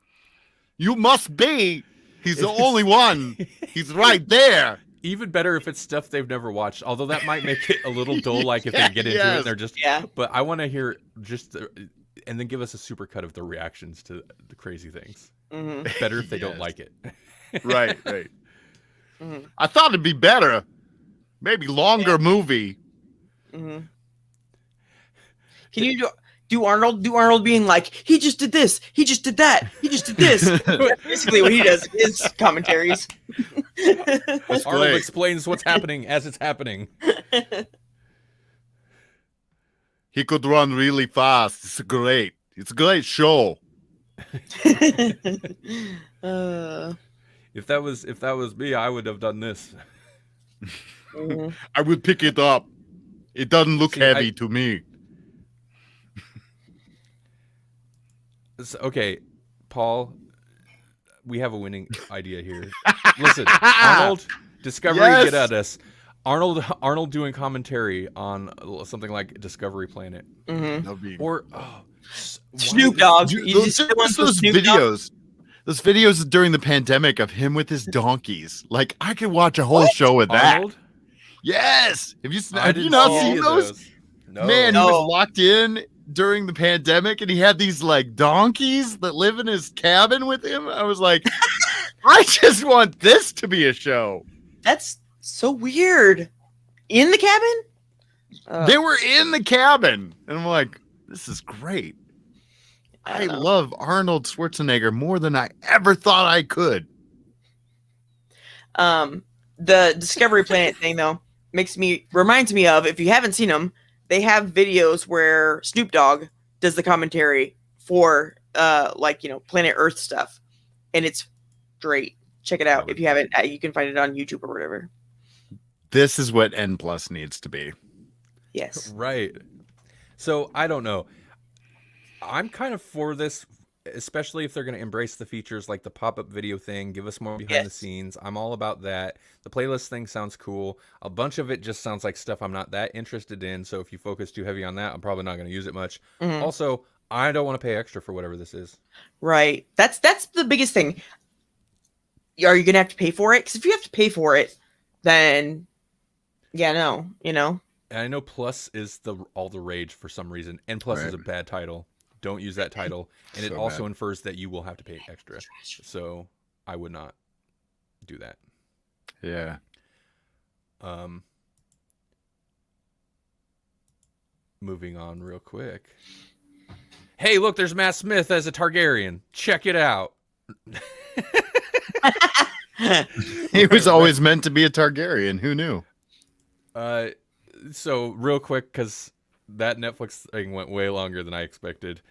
You must be. He's the only one. He's right there. Even better if it's stuff they've never watched, although that might make it a little dull, like if they get into it and they're just... Yeah. But I want to hear and then give us a supercut of the reactions to the crazy things. Better if they don't like it. Right. I thought it'd be better. Maybe longer movie. Can you do Arnold? Do Arnold being like, he just did this, he just did that, he just did this. That's basically what he does in his commentaries. Arnold explains what's happening as it's happening. He could run really fast. It's great. It's a great show. If that was me, I would have done this. I would pick it up. It doesn't look heavy to me. Okay, Paul, we have a winning idea here. Listen, Arnold, Discovery, get at us. Arnold doing commentary on something like Discovery Planet, or Snoop Dogg. Those videos during the pandemic of him with his donkeys. Like, I could watch a whole show with Arnold? that. Yes. Have you not not seen those? No. Man, he was locked in during the pandemic, and he had these like donkeys that live in his cabin with him. I was like, I just want this to be a show. That's so weird. In the cabin? They were in the cabin, and I'm like, this is great. I love Arnold Schwarzenegger more than I ever thought I could. The Discovery Planet thing, though, reminds me of, if you haven't seen them, they have videos where Snoop Dogg does the commentary for Planet Earth stuff, and it's great. Check it out if you haven't. You can find it on YouTube or whatever. This is what N Plus needs to be. Yes. Right. So I don't know. I'm kind of for this, especially if they're going to embrace the features like the pop-up video thing, give us more behind the scenes. I'm all about that. The playlist thing sounds cool. A bunch of it just sounds like stuff I'm not that interested in. So if you focus too heavy on that, I'm probably not going to use it much. Mhm. Also, I don't want to pay extra for whatever this is. Right. That's the biggest thing. Are you gonna have to pay for it? Because if you have to pay for it, then yeah, no, you know. And I know Plus is all the rage for some reason, and Plus is a bad title. Don't use that title, and it also infers that you will have to pay extra. So I would not do that. Yeah. Moving on real quick. Hey, look, there's Matt Smith as a Targaryen. Check it out. He was always meant to be a Targaryen. Who knew? So real quick, because that Netflix thing went way longer than I expected.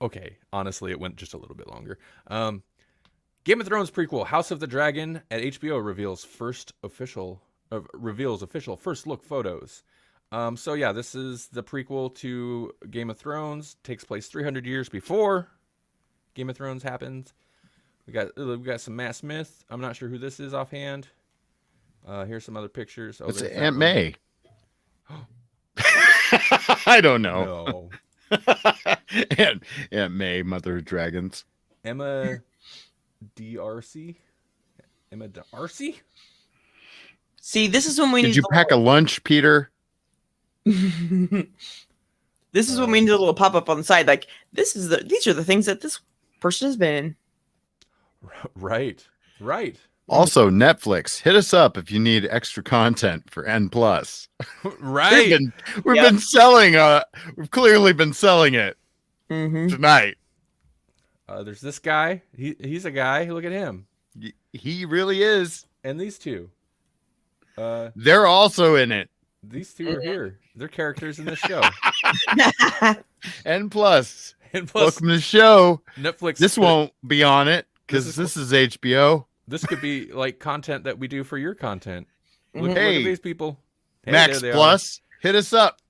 Okay, honestly, it went just a little bit longer. Game of Thrones prequel House of the Dragon at HBO reveals official first look photos. So yeah, this is the prequel to Game of Thrones. Takes place 300 years before Game of Thrones happens. We got some Matt Smith. I'm not sure who this is offhand. Here's some other pictures. Oh, It's there's Aunt that May. I don't know. No. Aunt May, Mother of Dragons. Emma D'Arcy? Emma D'Arcy? See, this is when we Did need you pack a lunch, Peter? This is when we need a little pop up on the side. Like these are the things that this person has been in. Right. Also, Netflix, hit us up if you need extra content for N Plus. Right. We've been selling. We've clearly been selling it tonight. There's this guy. He's a guy. Look at him. He really is. And these two. They're also in it. These two are here. They're characters in this show. N Plus. And plus, Welcome to the show. Netflix. This won't be on it because this is HBO. This could be like content that we do for your content. Look Hey, at these people. Hey, Max there they Plus, hit us up.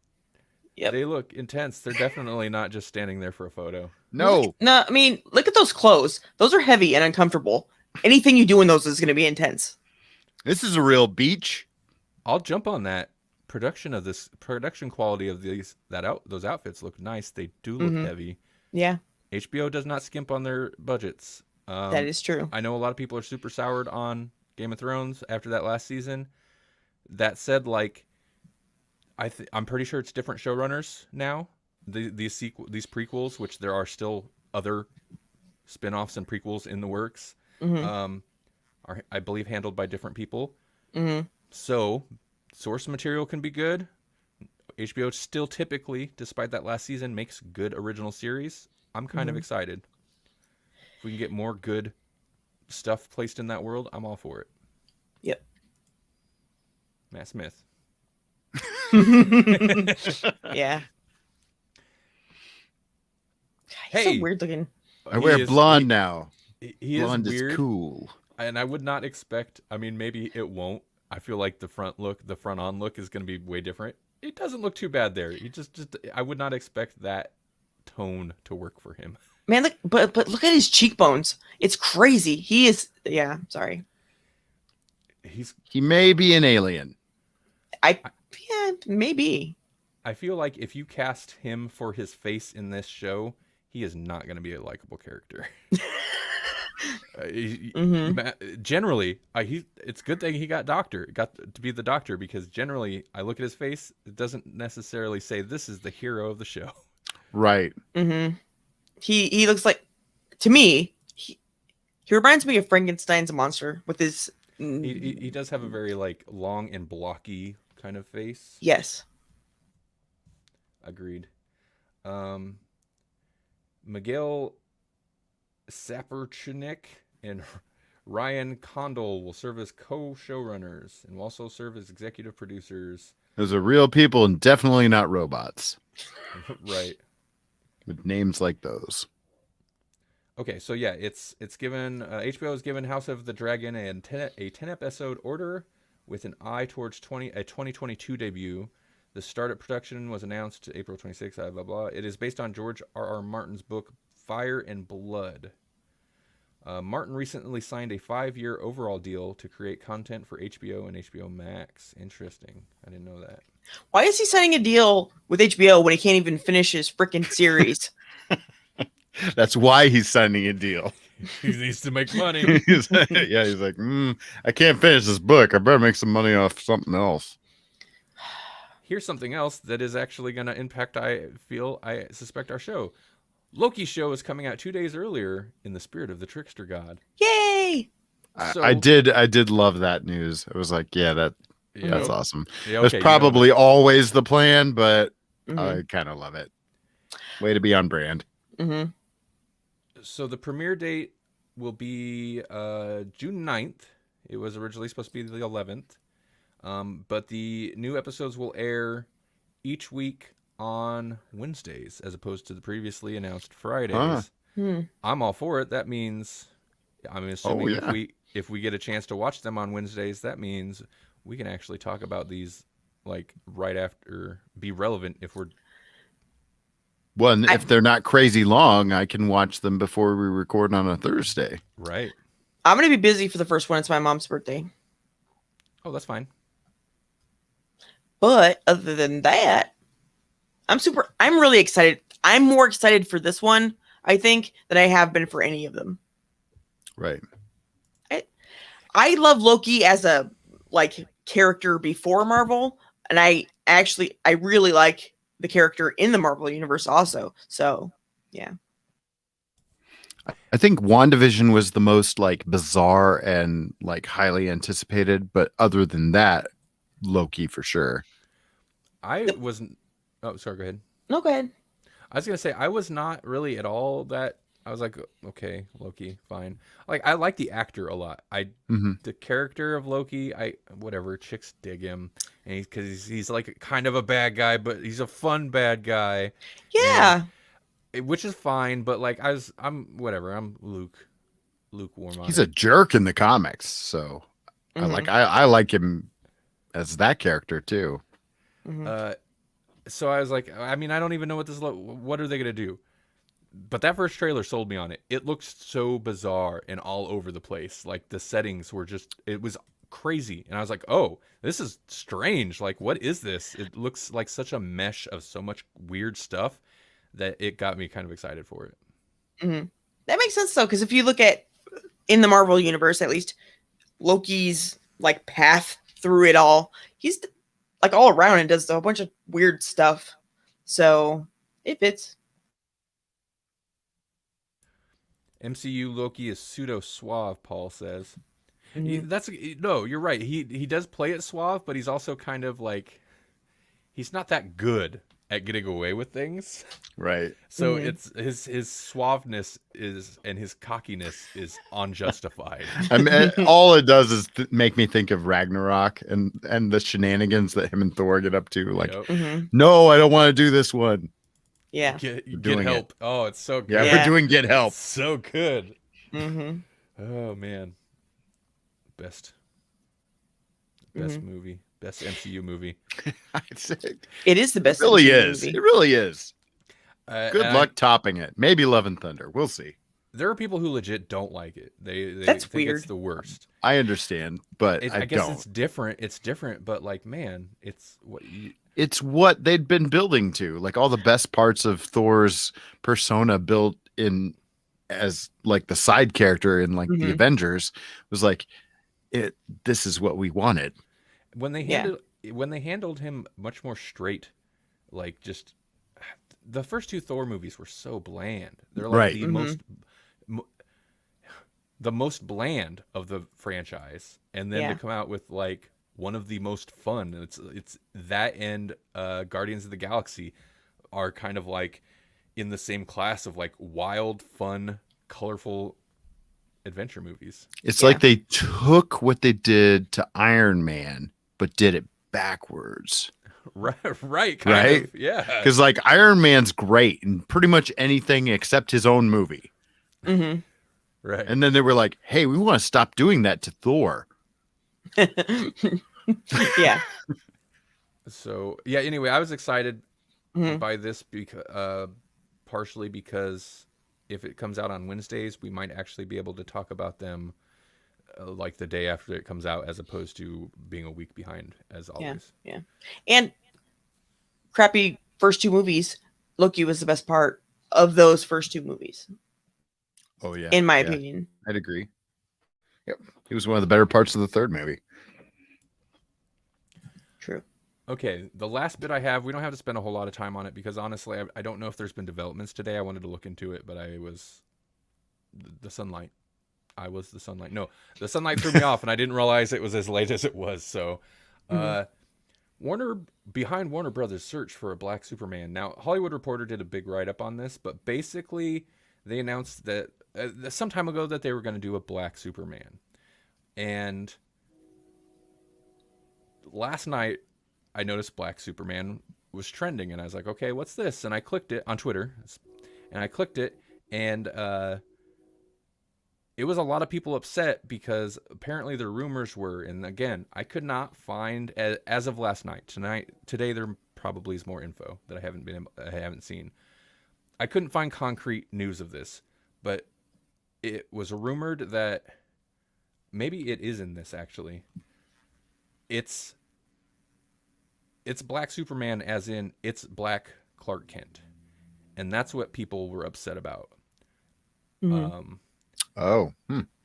Yep. They look intense. They're definitely not just standing there for a photo. No. No, I mean, look at those clothes. Those are heavy and uncomfortable. Anything you do in those is going to be intense. This is a real beach. I'll jump on that. Production quality of those outfits look nice. They do look heavy. Yeah. HBO does not skimp on their budgets. That is true. I know a lot of people are super soured on Game of Thrones after that last season. That said, like, I'm pretty sure it's different showrunners now. These prequels, which there are still other spin-offs and prequels in the works, are, I believe, handled by different people. So source material can be good. HBO still typically, despite that last season, makes good original series. I'm kind of excited. If we can get more good stuff placed in that world, I'm all for it. Yep. Matt Smith. Yeah. He's Hey, so weird looking. I wear blonde now. He Blonde is weird, is cool. and I would not expect. I mean, maybe it won't. I feel like the front-on look is going to be way different. It doesn't look too bad there. He just I would not expect that tone to work for him. Man, look, but look at his cheekbones. It's crazy. He is. Yeah. Sorry. He may be an alien. Yeah, maybe. I feel like if you cast him for his face in this show, he is not going to be a likable character. Generally, it's a good thing he got to be the doctor, because generally I look at his face, it doesn't necessarily say this is the hero of the show. Right. He looks like, to me, he reminds me of Frankenstein's monster with his. He does have a very like long and blocky kind of face. Yes. Agreed. Miguel Saperchinik and Ryan Condal will serve as co-showrunners and will also serve as executive producers. Those are real people and definitely not robots. Right. With names like those. Okay, so yeah, it's given HBO has given House of the Dragon a 10 episode order with an eye towards 2022 debut. The start of production was announced April 26th. Blah blah blah. It is based on George R. Martin's book Fire and Blood. Martin recently signed a 5-year overall deal to create content for HBO and HBO Max. Interesting. I didn't know that. Why is he signing a deal with HBO when he can't even finish his freaking series? That's why he's signing a deal. He needs to make money. He's like, I can't finish this book. I better make some money off something else. Here's something else that is actually going to impact, I suspect, our show. Loki's show is coming out 2 days earlier in the spirit of the trickster god. Yay! I did love that news. I was like, yeah, that's awesome. Yeah, That's okay, probably always the plan, but Mhm. I kind of love it. Way to be on brand. Mm-hmm. So the premiere date will be June 9th. It was originally supposed to be the 11th. But the new episodes will air each week on Wednesdays as opposed to the previously announced Fridays. Huh. I'm all for it. That means, I'm assuming yeah. if we get a chance to watch them on Wednesdays, that means we can actually talk about these like right after, be relevant if we're. Well, and if they're not crazy long, I can watch them before we record on a Thursday. Right. I'm going to be busy for the first one. It's my mom's birthday. Oh, that's fine. But other than that, I'm really excited. I'm more excited for this one, I think, than I have been for any of them. Right. I love Loki as a character before Marvel, and I really like the character in the Marvel universe also. So, yeah. I think WandaVision was the most bizarre and highly anticipated, but other than that, Loki for sure. I wasn't. Oh, sorry. Go ahead. No, go ahead. I was gonna say I was not really at all that. I was like, okay, Loki, fine. I like the actor a lot. The character of Loki, whatever. Chicks dig him, and because he's like kind of a bad guy, but he's a fun bad guy. Yeah. Which is fine, but I'm whatever. I'm lukewarm on He's it. a jerk in the comics, so I like him as that character too. Mm-hmm. So I was like, I mean, I don't even know what are they gonna do? But that first trailer sold me on it. It looked so bizarre and all over the place. Like the settings were it was crazy, and I was like, oh, this is strange. Like, what is this? It looks like such a mesh of so much weird stuff that it got me kind of excited for it. Mm-hmm. That makes sense though, because if you look at in the Marvel universe, at least Loki's path through it all, he's all around and does a bunch of weird stuff. So it fits. MCU Loki is pseudo suave, Paul says. Mm-hmm. No, you're right. He does play it suave, but he's also kind of he's not that good at getting away with things. Right. So it's his suaveness and his cockiness is unjustified. I mean, all it does is make me think of Ragnarok and the shenanigans that him and Thor get up to. Yep. No, I don't want to do this one. Yeah. Get help. Oh, it's so good. Yeah, we're doing Get Help. It's so good. Mm-hmm. Oh man. Best movie. Best MCU movie. It is the best. It really MCU is. movie. It really is. Good luck I, topping it. Maybe Love and Thunder. We'll see. There are people who legit don't like it. They That's think weird. it's the worst. I understand, but I guess don't. it's different. It's different, but man, it's what you. It's what they'd been building to. All the best parts of Thor's persona built in as the side character in the Avengers was this is what we wanted. When they handled him much more straight, just the first two Thor movies were so bland. They're right. the most bland of the franchise, and then to come out with one of the most fun. It's that and Guardians of the Galaxy are kind of in the same class of wild, fun, colorful adventure movies. It's like they took what they did to Iron Man, but did it backwards. Right. Kind of, yeah. Because Iron Man's great in pretty much anything except his own movie. Mm-hmm. Right. And then they were like, "Hey, we want to stop doing that to Thor." Yeah. So yeah. Anyway, I was excited Mm-hmm. by this because partially because if it comes out on Wednesdays, we might actually be able to talk about them like the day after it comes out, as opposed to being a week behind, as Yeah. always. Yeah. And crappy first two movies. Loki was the best part of those first two movies, Oh yeah, in my yeah, opinion. I'd agree. Yep, he was one of the better parts of the third movie. True. Okay, the last bit I have, we don't have to spend a whole lot of time on it because honestly, I don't know if there's been developments today. I wanted to look into it, but I was the sunlight. I was the sunlight. No, the sunlight threw me off, and I didn't realize it was as late as it was. So, Warner behind Warner Brothers' search for a black Superman. Now, Hollywood Reporter did a big write-up on this, but basically, they announced that some time ago that they were going to do a black Superman, and last night I noticed Black Superman was trending, and I was like, okay, what's this? And I clicked it on Twitter, and I clicked it, and it was a lot of people upset because apparently the rumors were, and again, I could not find as of last night. Today, there probably is more info that I haven't seen. I couldn't find concrete news of this, but it was rumored that maybe it is in this actually. It's Black Superman, as in it's Black Clark Kent, and that's what people were upset about. Mm-hmm. Oh,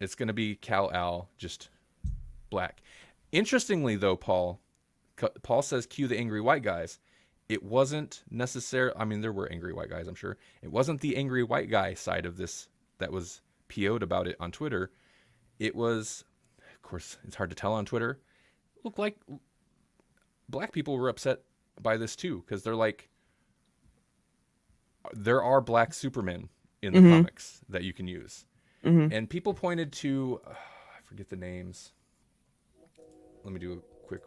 It's going to be Kal-El, just black. Interestingly, though, Paul says, "Cue the angry white guys." It wasn't necessary. I mean, there were angry white guys, I'm sure. It wasn't the angry white guy side of this that was PO'd about it on Twitter. It was, of course, it's hard to tell on Twitter. It looked like black people were upset by this too, because they're like, there are black Supermen in the comics that you can use. Mm-hmm. And people pointed to, I forget the names. Let me do a quick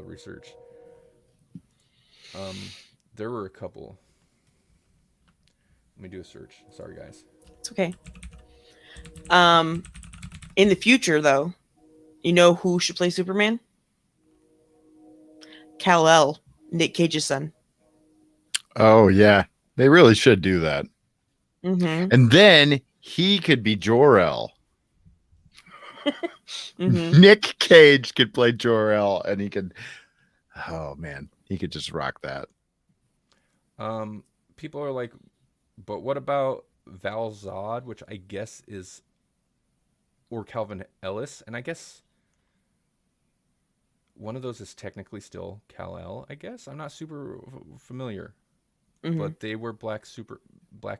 research. There were a couple. Let me do a search. Sorry, guys. It's okay. In the future, though, you know who should play Superman? Kal-El, Nick Cage's son. oh yeah, they really should do that. Mm-hmm. And then he could be Jor-El. Mm-hmm. Nick Cage could play Jor-El, and he could. Oh man, he could just rock that. People are like, but what about Val Zod, which I guess is, or Calvin Ellis, and I guess one of those is technically still Kal-El. I guess I'm not super familiar, Mm-hmm. but they were black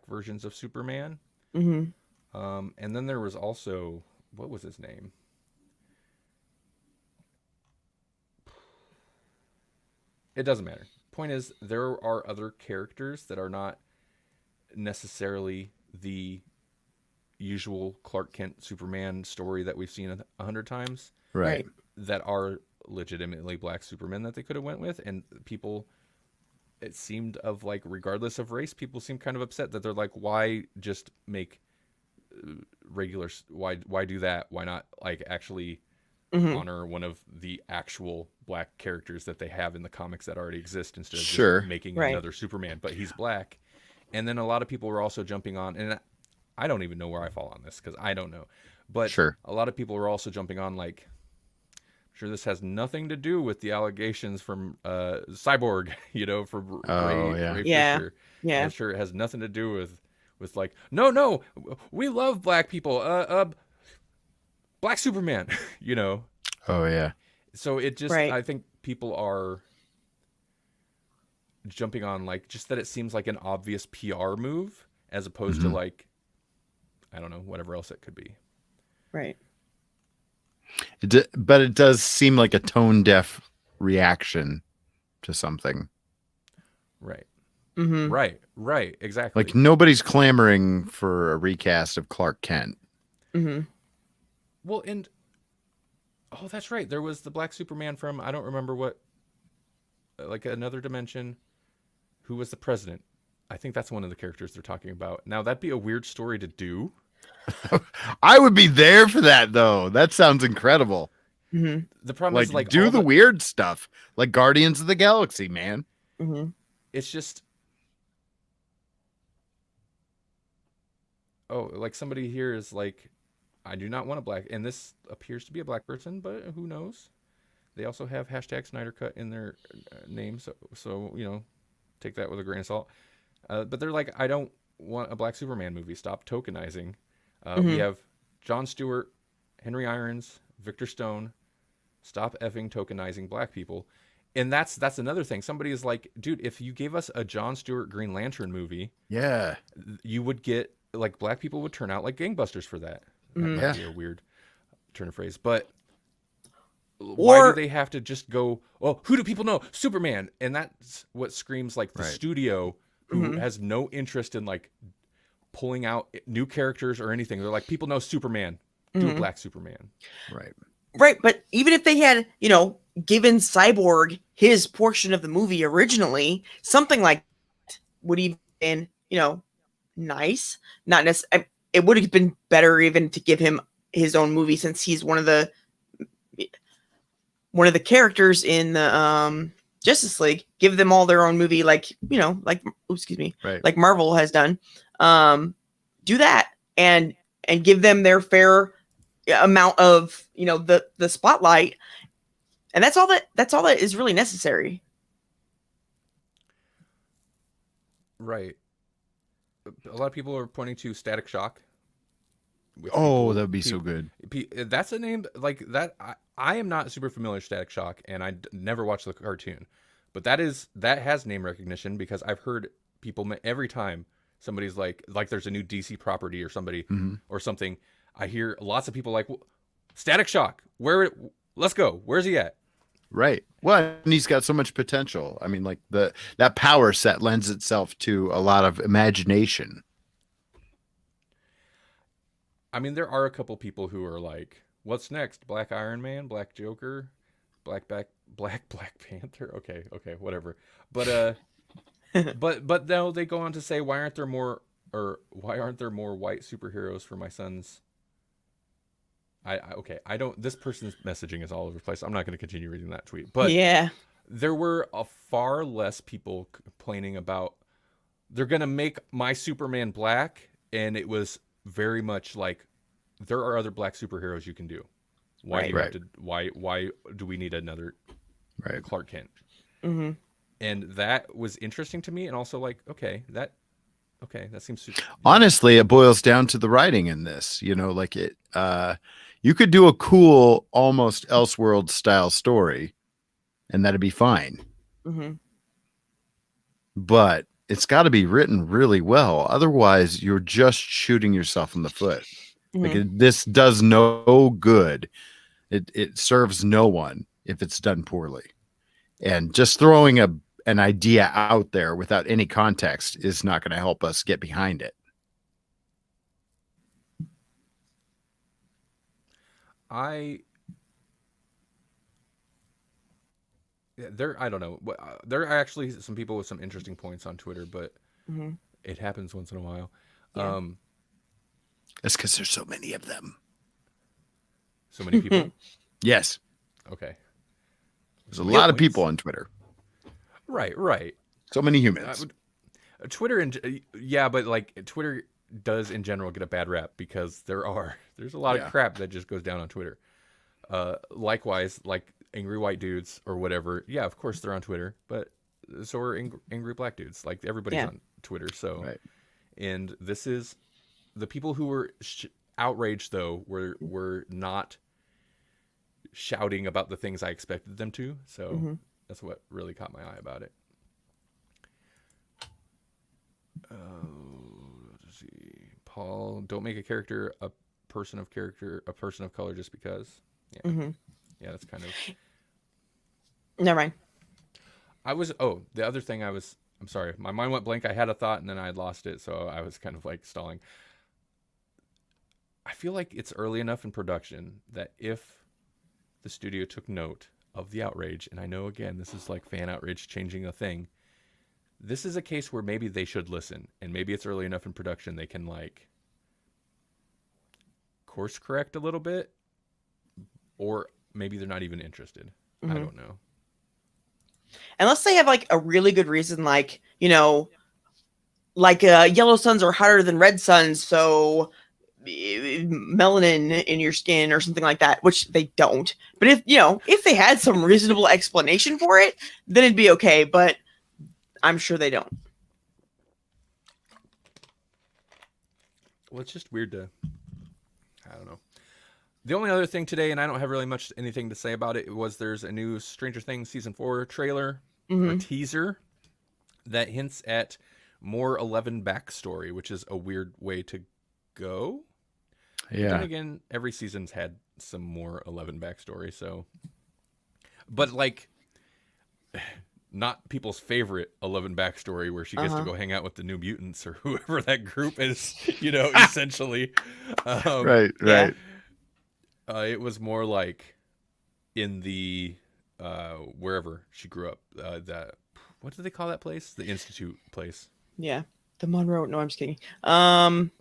versions of Superman. Mm-hmm. And then there was also, what was his name? It doesn't matter. Point is, there are other characters that are not necessarily the usual Clark Kent Superman story that we've seen 100 times Right. that are legitimately black Supermen that they could have went with, and people, it seemed of like, regardless of race, people seem kind of upset that they're like, why just make regular, why do that, why not like actually Mm-hmm. honor one of the actual black characters that they have in the comics that already exist, instead of Sure. just making Right. another Superman, but he's black. And then a lot of people were also jumping on, and I don't even know where I fall on this because I don't know, but Sure. a lot of people were also jumping on like, sure, this has nothing to do with the allegations from Cyborg, for Ray Yeah. Fisher. Yeah. I'm sure it has nothing to do with like, no, we love black people. Black Superman, Oh yeah. So it just, Right. I think people are jumping on like, just that it seems like an obvious PR move as opposed to like, I don't know, whatever else it could be. Right. But it does seem like a tone deaf reaction to something. Right. Mm-hmm. Right. Exactly. Like nobody's clamoring for a recast of Clark Kent. Mm-hmm. Well, and oh, that's right. There was the Black Superman from, I don't remember what, like another dimension, who was the president. I think that's one of the characters they're talking about. Now, that'd be a weird story to do. I would be there for that though. That sounds incredible. Hmm. The problem Like, is like do all the weird stuff, like Guardians of the Galaxy, man. Hmm. it's just like somebody here is like, I do not want a black, and this appears to be a black person, but who knows? They also have hashtag Snyder Cut in their name, so take that with a grain of salt. But they're like, I don't want a black Superman movie. Stop tokenizing. We Hmm. have Jon Stewart, Henry Irons, Victor Stone. Stop effing tokenizing black people. And that's another thing. Somebody is like, dude, if you gave us a Jon Stewart Green Lantern movie, Yeah. you would get like black people would turn out like gangbusters for that. That Hmm. might Yeah. be a weird turn of phrase, but why do Or they have to just go, oh, who do people know? Superman. And that's what screams like the Right. studio who Mhm. has no interest in like pulling out new characters or anything. They're like, people know Superman. Do a Mhm. black Superman. Right. right, but even if they had, given Cyborg his portion of the movie originally, something like that would even been, nice. Not necessarily. It would have been better even to give him his own movie since he's one of the characters in the Justice League. Give them all their own movie, like excuse me, Right. like Marvel has done. Do that and give them their fair amount of the spotlight, and that's all that is really necessary. Right. A lot of people are pointing to Static Shock. which Oh, people- that would be so people- good. That's a name like that. I am not super familiar with Static Shock, and I never watched the cartoon, but that has name recognition because I've heard people every time somebody's like there's a new DC property or somebody Mhm. or something. I hear lots of people like Static Shock. Let's go. Where's he at? Right. Well, and he's got so much potential. I mean, like that power set lends itself to a lot of imagination. I mean, there are a couple people who are like, "What's next? Black Iron Man, Black Joker, Black Panther." Okay, whatever. But but no, they go on to say, why aren't there more white superheroes for my sons? I don't. This person's messaging is all over the place. I'm not going to continue reading that tweet. But Yeah. there were a far less people complaining about they're going to make my Superman black, and it was very much like there are other black superheroes you can do. Why do you have to? Why do we need another Right. Clark Kent? Hmm. And that was interesting to me, and also like, that seems Honestly, it boils down to the writing in this. Like you could do a cool, almost Elseworld style story, and that'd be fine. Hmm. But it's got to be written really well. Otherwise, you're just shooting yourself in the foot. Like this does no good. It serves no one if it's done poorly. And just throwing an idea out there without any context is not going to help us get behind it. I don't know. There are actually some people with some interesting points on Twitter, but Hmm. it happens once in a while. Yeah. That's because there's so many of them. So many people. Yes. Okay. There's a We lot have of people points. on Twitter. Right. So many humans. Twitter but like Twitter does in general get a bad rap because there's a lot Yeah. of crap that just goes down on Twitter. Likewise, like angry white dudes or whatever. Yeah, of course they're on Twitter, but so are angry black dudes. Like everybody's Yeah. on Twitter. So, Right. and this is the people who were outraged though were not shouting about the things I expected them to. So Mhm. that's what really caught my eye about it. Let's see. Paul, don't make a character a person of color just because. Yeah. Hmm. Yeah, that's kind of. Never mind. The other thing I'm sorry, my mind went blank. I had a thought and then I lost it, so I was kind of like stalling. I feel like it's early enough in production that if the studio took note of the outrage, and I know again this is like fan outrage changing a thing, this is a case where maybe they should listen, and maybe it's early enough in production they can like course correct a little bit, or maybe they're not even interested. I don't know. Unless they have like a really good reason, like, yellow suns are hotter than red suns, so melanin in your skin or something like that, which they don't. But if they had some reasonable explanation for it, then it'd be okay. But I'm sure they don't. Well, it's just weird to, I don't know. The only other thing today, and I don't have really much anything to say about it, was there's a new Stranger Things season 4 trailer or teaser that hints at more 11 backstory, which is a weird way to go. Yeah. Then again, every season's had some more 11 backstory, so. But like, not people's favorite 11 backstory where she gets to go hang out with the New Mutants or whoever that group is, essentially. Right. It was more like in the wherever she grew up. What do they call that place? The Institute place. Yeah, the Monroe. No, I'm just kidding. Right.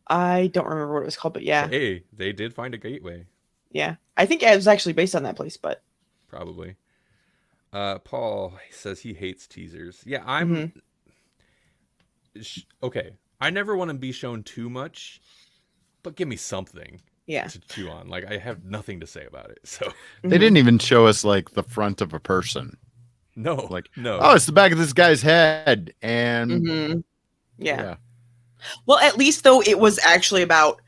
I don't remember what it was called, but yeah. Hey, they did find a gateway. Yeah, I think it was actually based on that place, but probably. Paul says he hates teasers. Yeah, I'm okay. I never want to be shown too much, but give me something. Yeah. To chew on. Like, I have nothing to say about it. So they didn't even show us like the front of a person. No. Like, no. Oh, it's the back of this guy's head. And yeah. Well, at least though it was actually about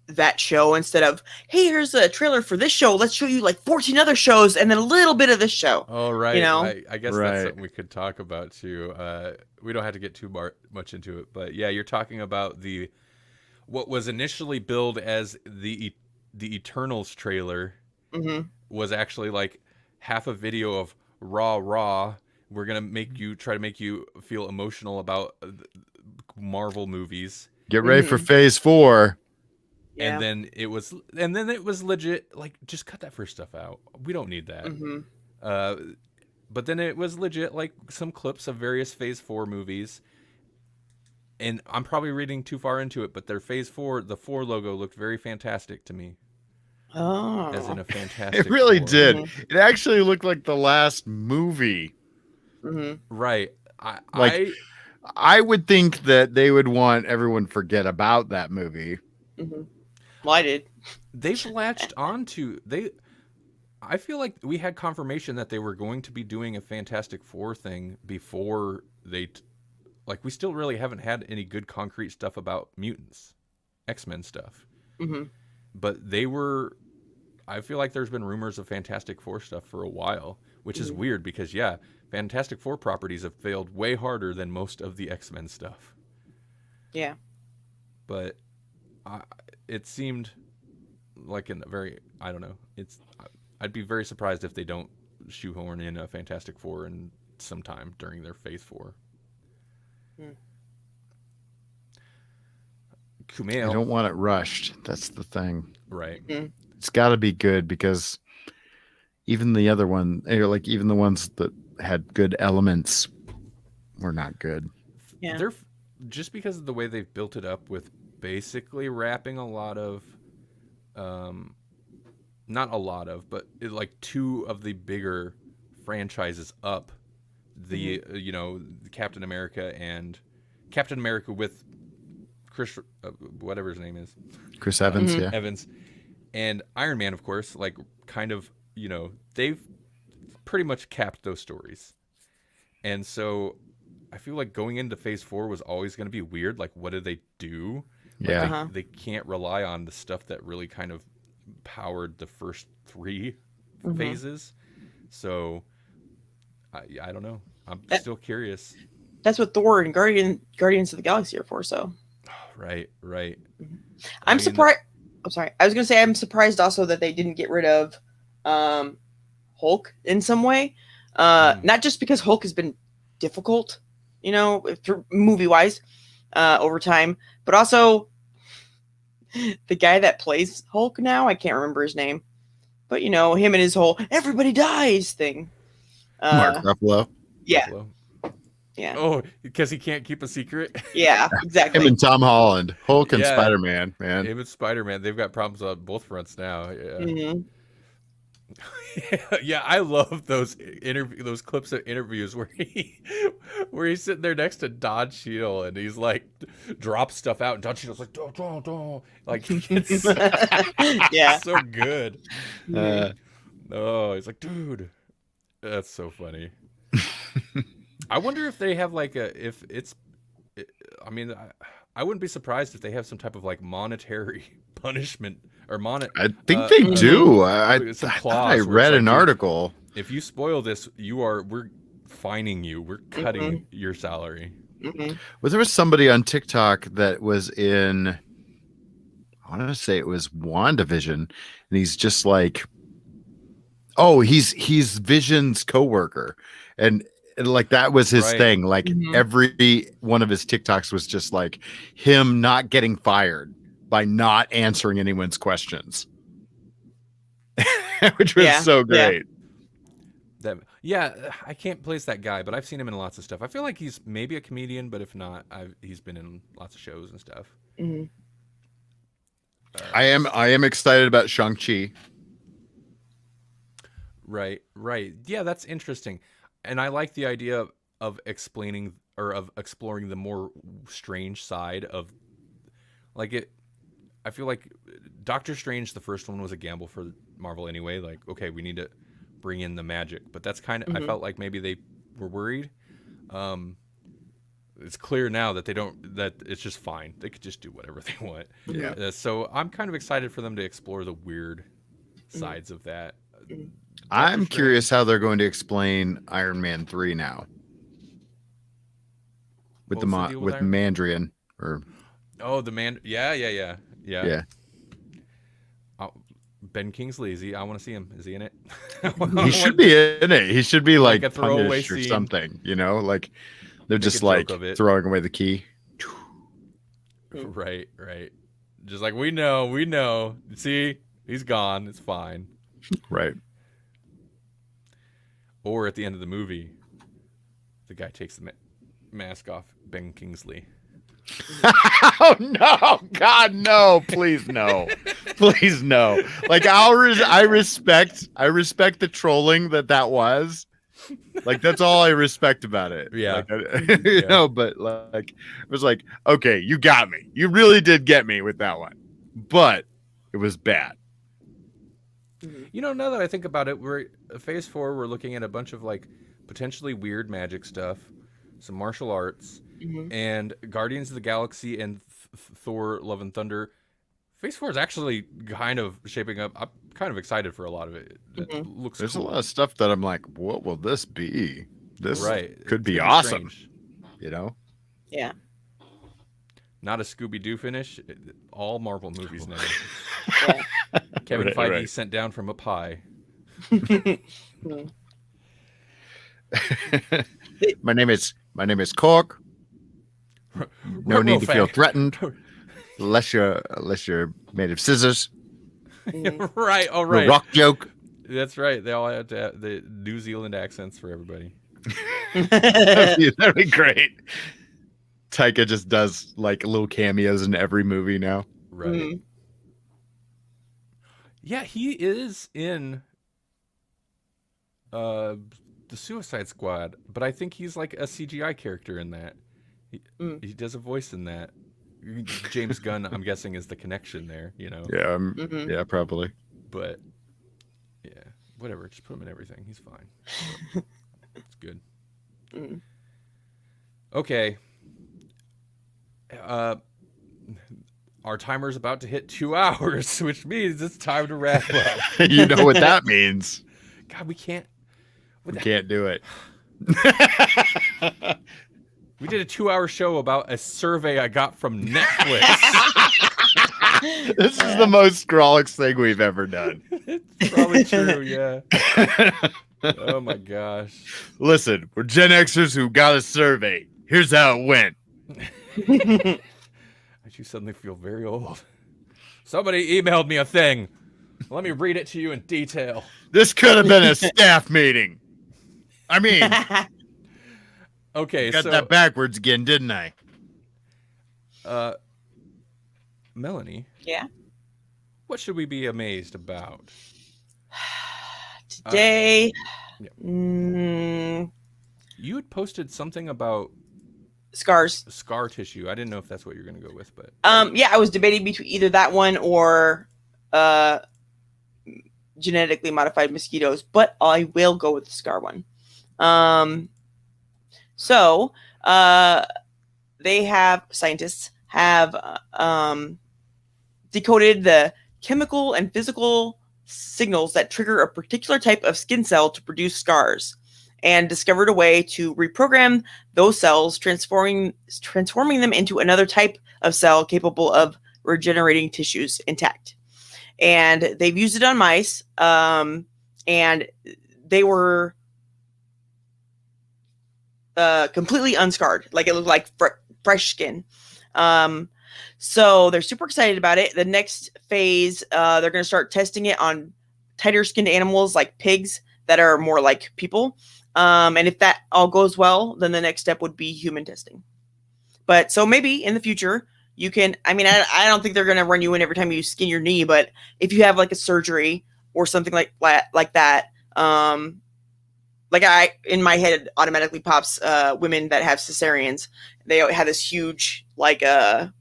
that show instead of, hey, here's a trailer for this show. Let's show you like 14 other shows and then a little bit of this show. Oh, right. I guess Right. that's something we could talk about too. We don't have to get too much into it, but yeah, you're talking about what was initially billed as the Eternals trailer was actually like half a video of raw. We're gonna try to make you feel emotional about Marvel movies. Get ready for phase 4. Yeah. And then it was legit. Like, just cut that first stuff out. We don't need that. But then it was legit, like some clips of various phase 4 movies. And I'm probably reading too far into it, but their phase 4, the 4 logo looked very fantastic to me. Oh. As in a fantastic. It really 4. did. It actually looked like the last movie. Right. I would think that they would want everyone to forget about that movie. Well, I did. They've latched onto I feel like we had confirmation that they were going to be doing a Fantastic Four thing before they like, we still really haven't had any good concrete stuff about mutants, X-Men stuff. But I feel like there's been rumors of Fantastic Four stuff for a while, which is weird because, yeah, Fantastic Four properties have failed way harder than most of the X-Men stuff. Yeah. But it seemed like I don't know. I'd be very surprised if they don't shoehorn in a Fantastic Four in sometime during their phase 4. Kumail. I don't want it rushed. That's the thing. Right. It's got to be good because even the other one, like even the ones that had good elements were not good. Yeah. They're just because of the way they've built it up with basically wrapping a lot of, not a lot of, but like 2 of the bigger franchises up. The Captain America with Chris, whatever his name is, Chris Evans, yeah. Evans, and Iron Man, of course. Like, kind of, they've pretty much capped those stories, and so I feel like going into phase 4 was always going to be weird. Like, what do they do? Like, Yeah, they can't rely on the stuff that really kind of powered the first 3 phases. So I don't know. I'm still curious. That's what Thor and Guardians of the Galaxy are for. So. Right. I'm surprised. I'm sorry. I was going to say I'm surprised also that they didn't get rid of Hulk in some way. Not just because Hulk has been difficult, movie wise, over time, but also the guy that plays Hulk now. I can't remember his name, but him and his whole "everybody dies" thing. Mark Ruffalo. Yeah. Buffalo. Yeah. Oh, because he can't keep a secret. Yeah, Him exactly. and Tom Holland, Hulk and Yeah. Spider-Man, man. Him and Spider-Man, they've got problems on both fronts now. Yeah. hmm Yeah, I love those those clips of interviews where he's sitting there next to Don Cheadle and he's like drops stuff out and Don Cheadle's like don't like it's Yeah. so good. Uh, Oh, he's like, dude, that's so funny. I wonder if they have like I mean, I wouldn't be surprised if they have some type of like monetary punishment or I think they do. I some thought clause I where it's read like, an article. if you spoil this, we're fining you. We're cutting your salary. hmm Well, there was somebody on TikTok that was in, I want to say it was WandaVision, and he's just like, oh, he's Vision's coworker, and like that was his Right. thing. Like Mhm. every one of his TikToks was just like him not getting fired by not answering anyone's questions, which was Yeah, so yeah. great. I can't place that guy, but I've seen him in lots of stuff. I feel like he's maybe a comedian, but if not, he's been in lots of shows and stuff. hmm I am excited about Shang-Chi. Right. Yeah, that's interesting, and I like the idea of explaining or of exploring the more strange side of like it. I feel like Doctor Strange, the first one, was a gamble for Marvel anyway. Like, okay, we need to bring in the magic, but that's kind of I Mhm. felt like maybe they were worried. It's clear now that that it's just fine. They could just do whatever they want. Yeah. So I'm kind of excited for them to explore the weird sides of that. Mhm. I'm Strange. curious how they're going to explain Iron Man 3 now. With What was the deal with with Iron- Mandrian or Oh, the man. Yeah. yeah. Oh, Ben Kingsley, is he? I want to see him. Is he in it? He should be in it. He should be Like like, a throwaway punished or scene. something, you know? Like they're Make just a joke like of it. throwing away the key. Right. Just like we know. See, he's gone. It's fine. Right. Or at the end of the movie, the guy takes the mask off. Ben Kingsley. Oh no, God, no, please no. Please no. Like I respect the trolling that was. Like that's all I respect about it. Yeah. Like, you know, but like it was like, okay, you got me. You really did get me with that one. But it was bad. You know, now that I think about it, we're phase 4. We're looking at a bunch of like potentially weird magic stuff, some martial arts, hmm and Guardians of the Galaxy and Thor: Love and Thunder. Phase 4 is actually kind of shaping up. I'm kind of excited for a lot of it. It looks There's cool. a lot of stuff that I'm like, what will this be? This Right. could It's be gonna awesome. strange. You know? Yeah. Not a Scooby-Doo finish. All Marvel movies now. Yeah. Kevin Right, Feige right. sent down from up high. Mhm. My name is Cork. No need to feel Rofag. threatened. Unless you're made of scissors. Mhm. Right. All No right. rock joke. That's right. They all have to have the New Zealand accents for everybody. That'd be great. Taika just does like little cameos in every movie now. Right. Mhm. Yeah, he is in the Suicide Squad, but I think he's like a CGI character in that. He does a voice in that. James Gunn, I'm guessing, is the connection there, you know. Yeah, Mhm. yeah, probably. But yeah, whatever. Just put him in everything. He's fine. It's good. Mhm. Okay. Our timer's about to hit 2 hours, which means it's time to wrap up. You know what that means. God, we can't. We can't do it. We did a 2-hour show about a survey I got from Netflix. This is the most Grawlix thing we've ever done. It's probably true, yeah. Oh my gosh. Listen, we're Gen Xers who got a survey. Here's how it went. You suddenly feel very old. Somebody emailed me a thing. Let me read it to you in detail. This could have been a staff meeting. I mean, Okay, Got so that backwards again, didn't I? Melanie, Yeah. what should we be amazed about? Today, yeah. mm, You had posted something about scars. scar tissue. I didn't know if that's what you're going to go with, but Yeah, I was debating between either that one or uh, genetically modified mosquitoes, but I will go with the scar one. So scientists have decoded the chemical and physical signals that trigger a particular type of skin cell to produce scars, and discovered a way to reprogram those cells, transforming them into another type of cell capable of regenerating tissues intact. And they've used it on mice, and they were completely unscarred, like it looked like fresh skin. So they're super excited about it. The next phase, they're going to start testing it on tighter skinned animals like pigs that are more like people. And if that all goes well, then the next step would be human testing. But so maybe in the future, you can, I mean, I don't think they're going to run you in every time you skin your knee, but if you have like a surgery or something like that, like in my head automatically pops women that have cesareans. They have this huge like what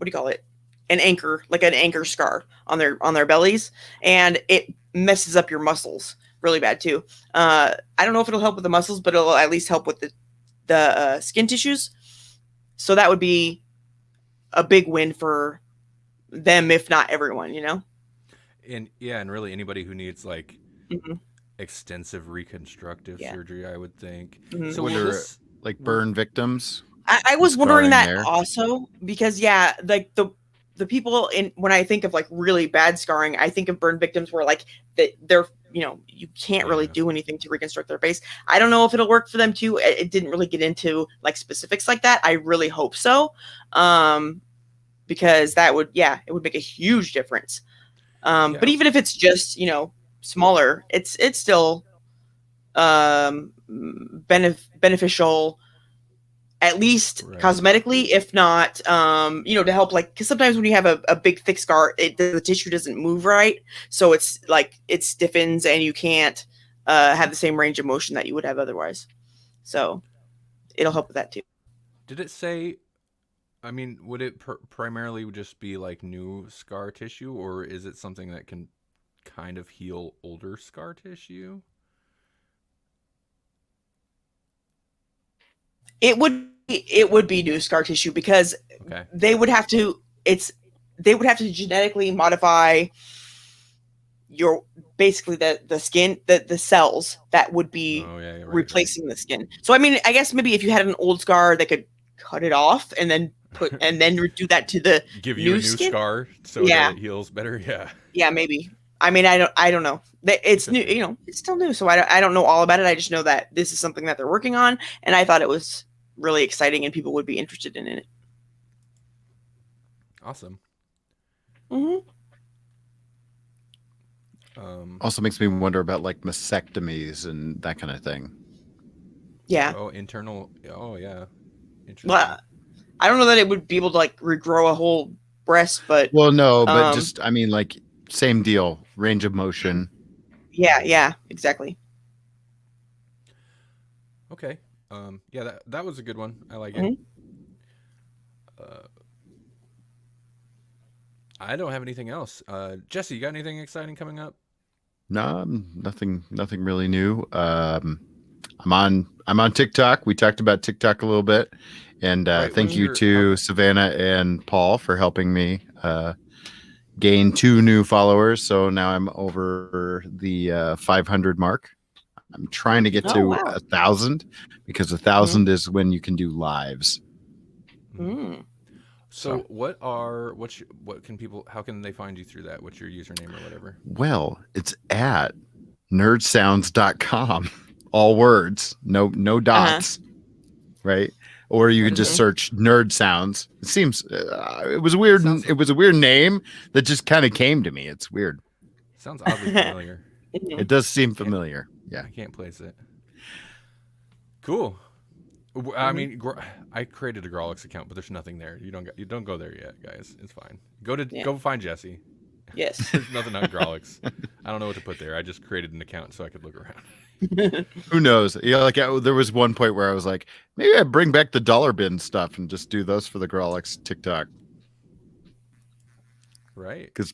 do you call it? An anchor scar on their bellies, and it messes up your muscles really bad too. I don't know if it'll help with the muscles, but it'll at least help with the skin tissues. So that would be a big win for them, if not everyone, you know? and really anybody who needs like Mm-hmm. extensive reconstructive surgery, I would think. Mm-hmm. So Like burn victims. I was wondering that there. also because like the people when I think of like really bad scarring, I think of burn victims where like they're you can't really do anything to reconstruct their face. I don't know if it'll work for them too. It didn't really get into like specifics like that. I really hope so, because that would it would make a huge difference. But even if it's just smaller, it's still beneficial, at least cosmetically, if not to help, like, because sometimes when you have a big thick scar, the tissue doesn't move right, so it's like it stiffens and you can't have the same range of motion that you would have otherwise. So it'll help with that too. Did it say, I mean, would it primarily just be like new scar tissue, or is it something that can kind of heal older scar tissue? It would be new scar tissue because they would have to genetically modify your basically the skin, the cells that would be replacing the skin. So I mean, I guess maybe if you had an old scar, they could cut it off and then do that to the give you a new skin? scar so that it heals better. Yeah, maybe. I mean, I don't know. It's new, it's still new, so I don't know all about it. I just know that this is something that they're working on, and I thought it was really exciting and people would be interested in it. Awesome. Mm-hmm. Also makes me wonder about like mastectomies and that kind of thing. Yeah. Oh, internal. Oh, yeah. Interesting. Well, I don't know that it would be able to like regrow a whole breast, but no, but just I mean, like same deal, range of motion. Yeah, exactly. Okay. Yeah, that was a good one. I like Mm-hmm. it. I don't have anything else. Jesse, you got anything exciting coming up? No, nothing really new. I'm on TikTok. We talked about TikTok a little bit, and thank you to Savannah and Paul for helping me gain 2 new followers. So now I'm over the 500 mark. I'm trying to get to 1,000 because 1,000 is when you can do lives. Mm. So how can they find you through that? What's your username or whatever? Well, it's at nerdsounds.com. All words, no dots, right? Or you can just search Nerd Sounds. It seems it was weird. It was a weird name that just kind of came to me. It's weird. Sounds oddly familiar. It does seem familiar. Yeah, I can't place it. Cool. I mean, I created a Grawlix account, but there's nothing there. You don't go there yet, guys. It's fine. Go find Jesse. Yes. There's nothing on Grawlix. I don't know what to put there. I just created an account so I could look around. Who knows? Yeah, like there was one point where I was like, maybe I bring back the dollar bin stuff and just do those for the Grawlix TikTok. Right. Because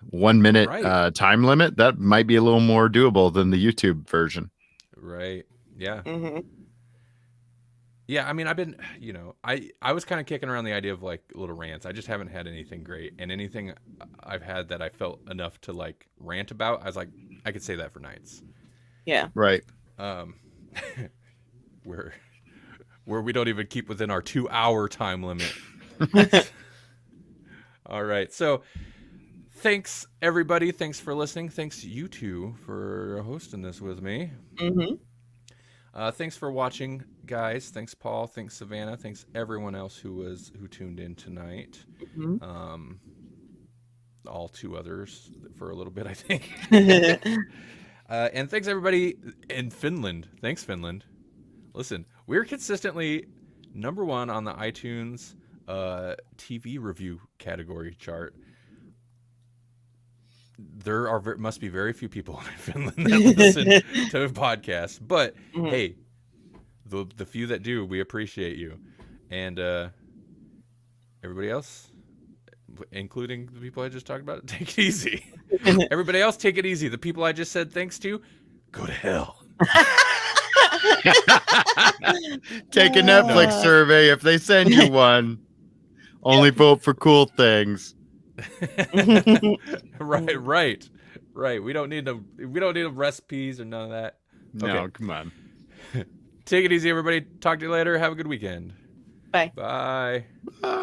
1 minute Right. time limit, that might be a little more doable than the YouTube version. Right. Yeah. Mm-hmm. Yeah, I mean, I've been, I was kind of kicking around the idea of like little rants. I just haven't had anything great, and anything I've had that I felt enough to like rant about, I was like, I could say that for nights. Yeah. Right. Where we don't even keep within our 2-hour time limit. All right, so thanks everybody. Thanks for listening. Thanks you two for hosting this with me. Mm-hmm. Thanks for watching, guys. Thanks, Paul. Thanks, Savannah. Thanks everyone else who tuned in tonight. Mm-hmm. All 2 others for a little bit, I think. And thanks everybody in Finland. Thanks, Finland. Listen, we're consistently #1 on the iTunes TV review category chart. There must be very few people in Finland that listen to podcasts, but hey, the few that do, we appreciate you, and everybody else, including the people I just talked about, take it easy. Everybody else, take it easy. The people I just said thanks to, go to hell. Take a Netflix survey if they send you one. Only vote for cool things. Right. We don't need them recipes or none of that. No, Okay. come on. Take it easy, everybody. Talk to you later. Have a good weekend. Bye. Bye. Bye.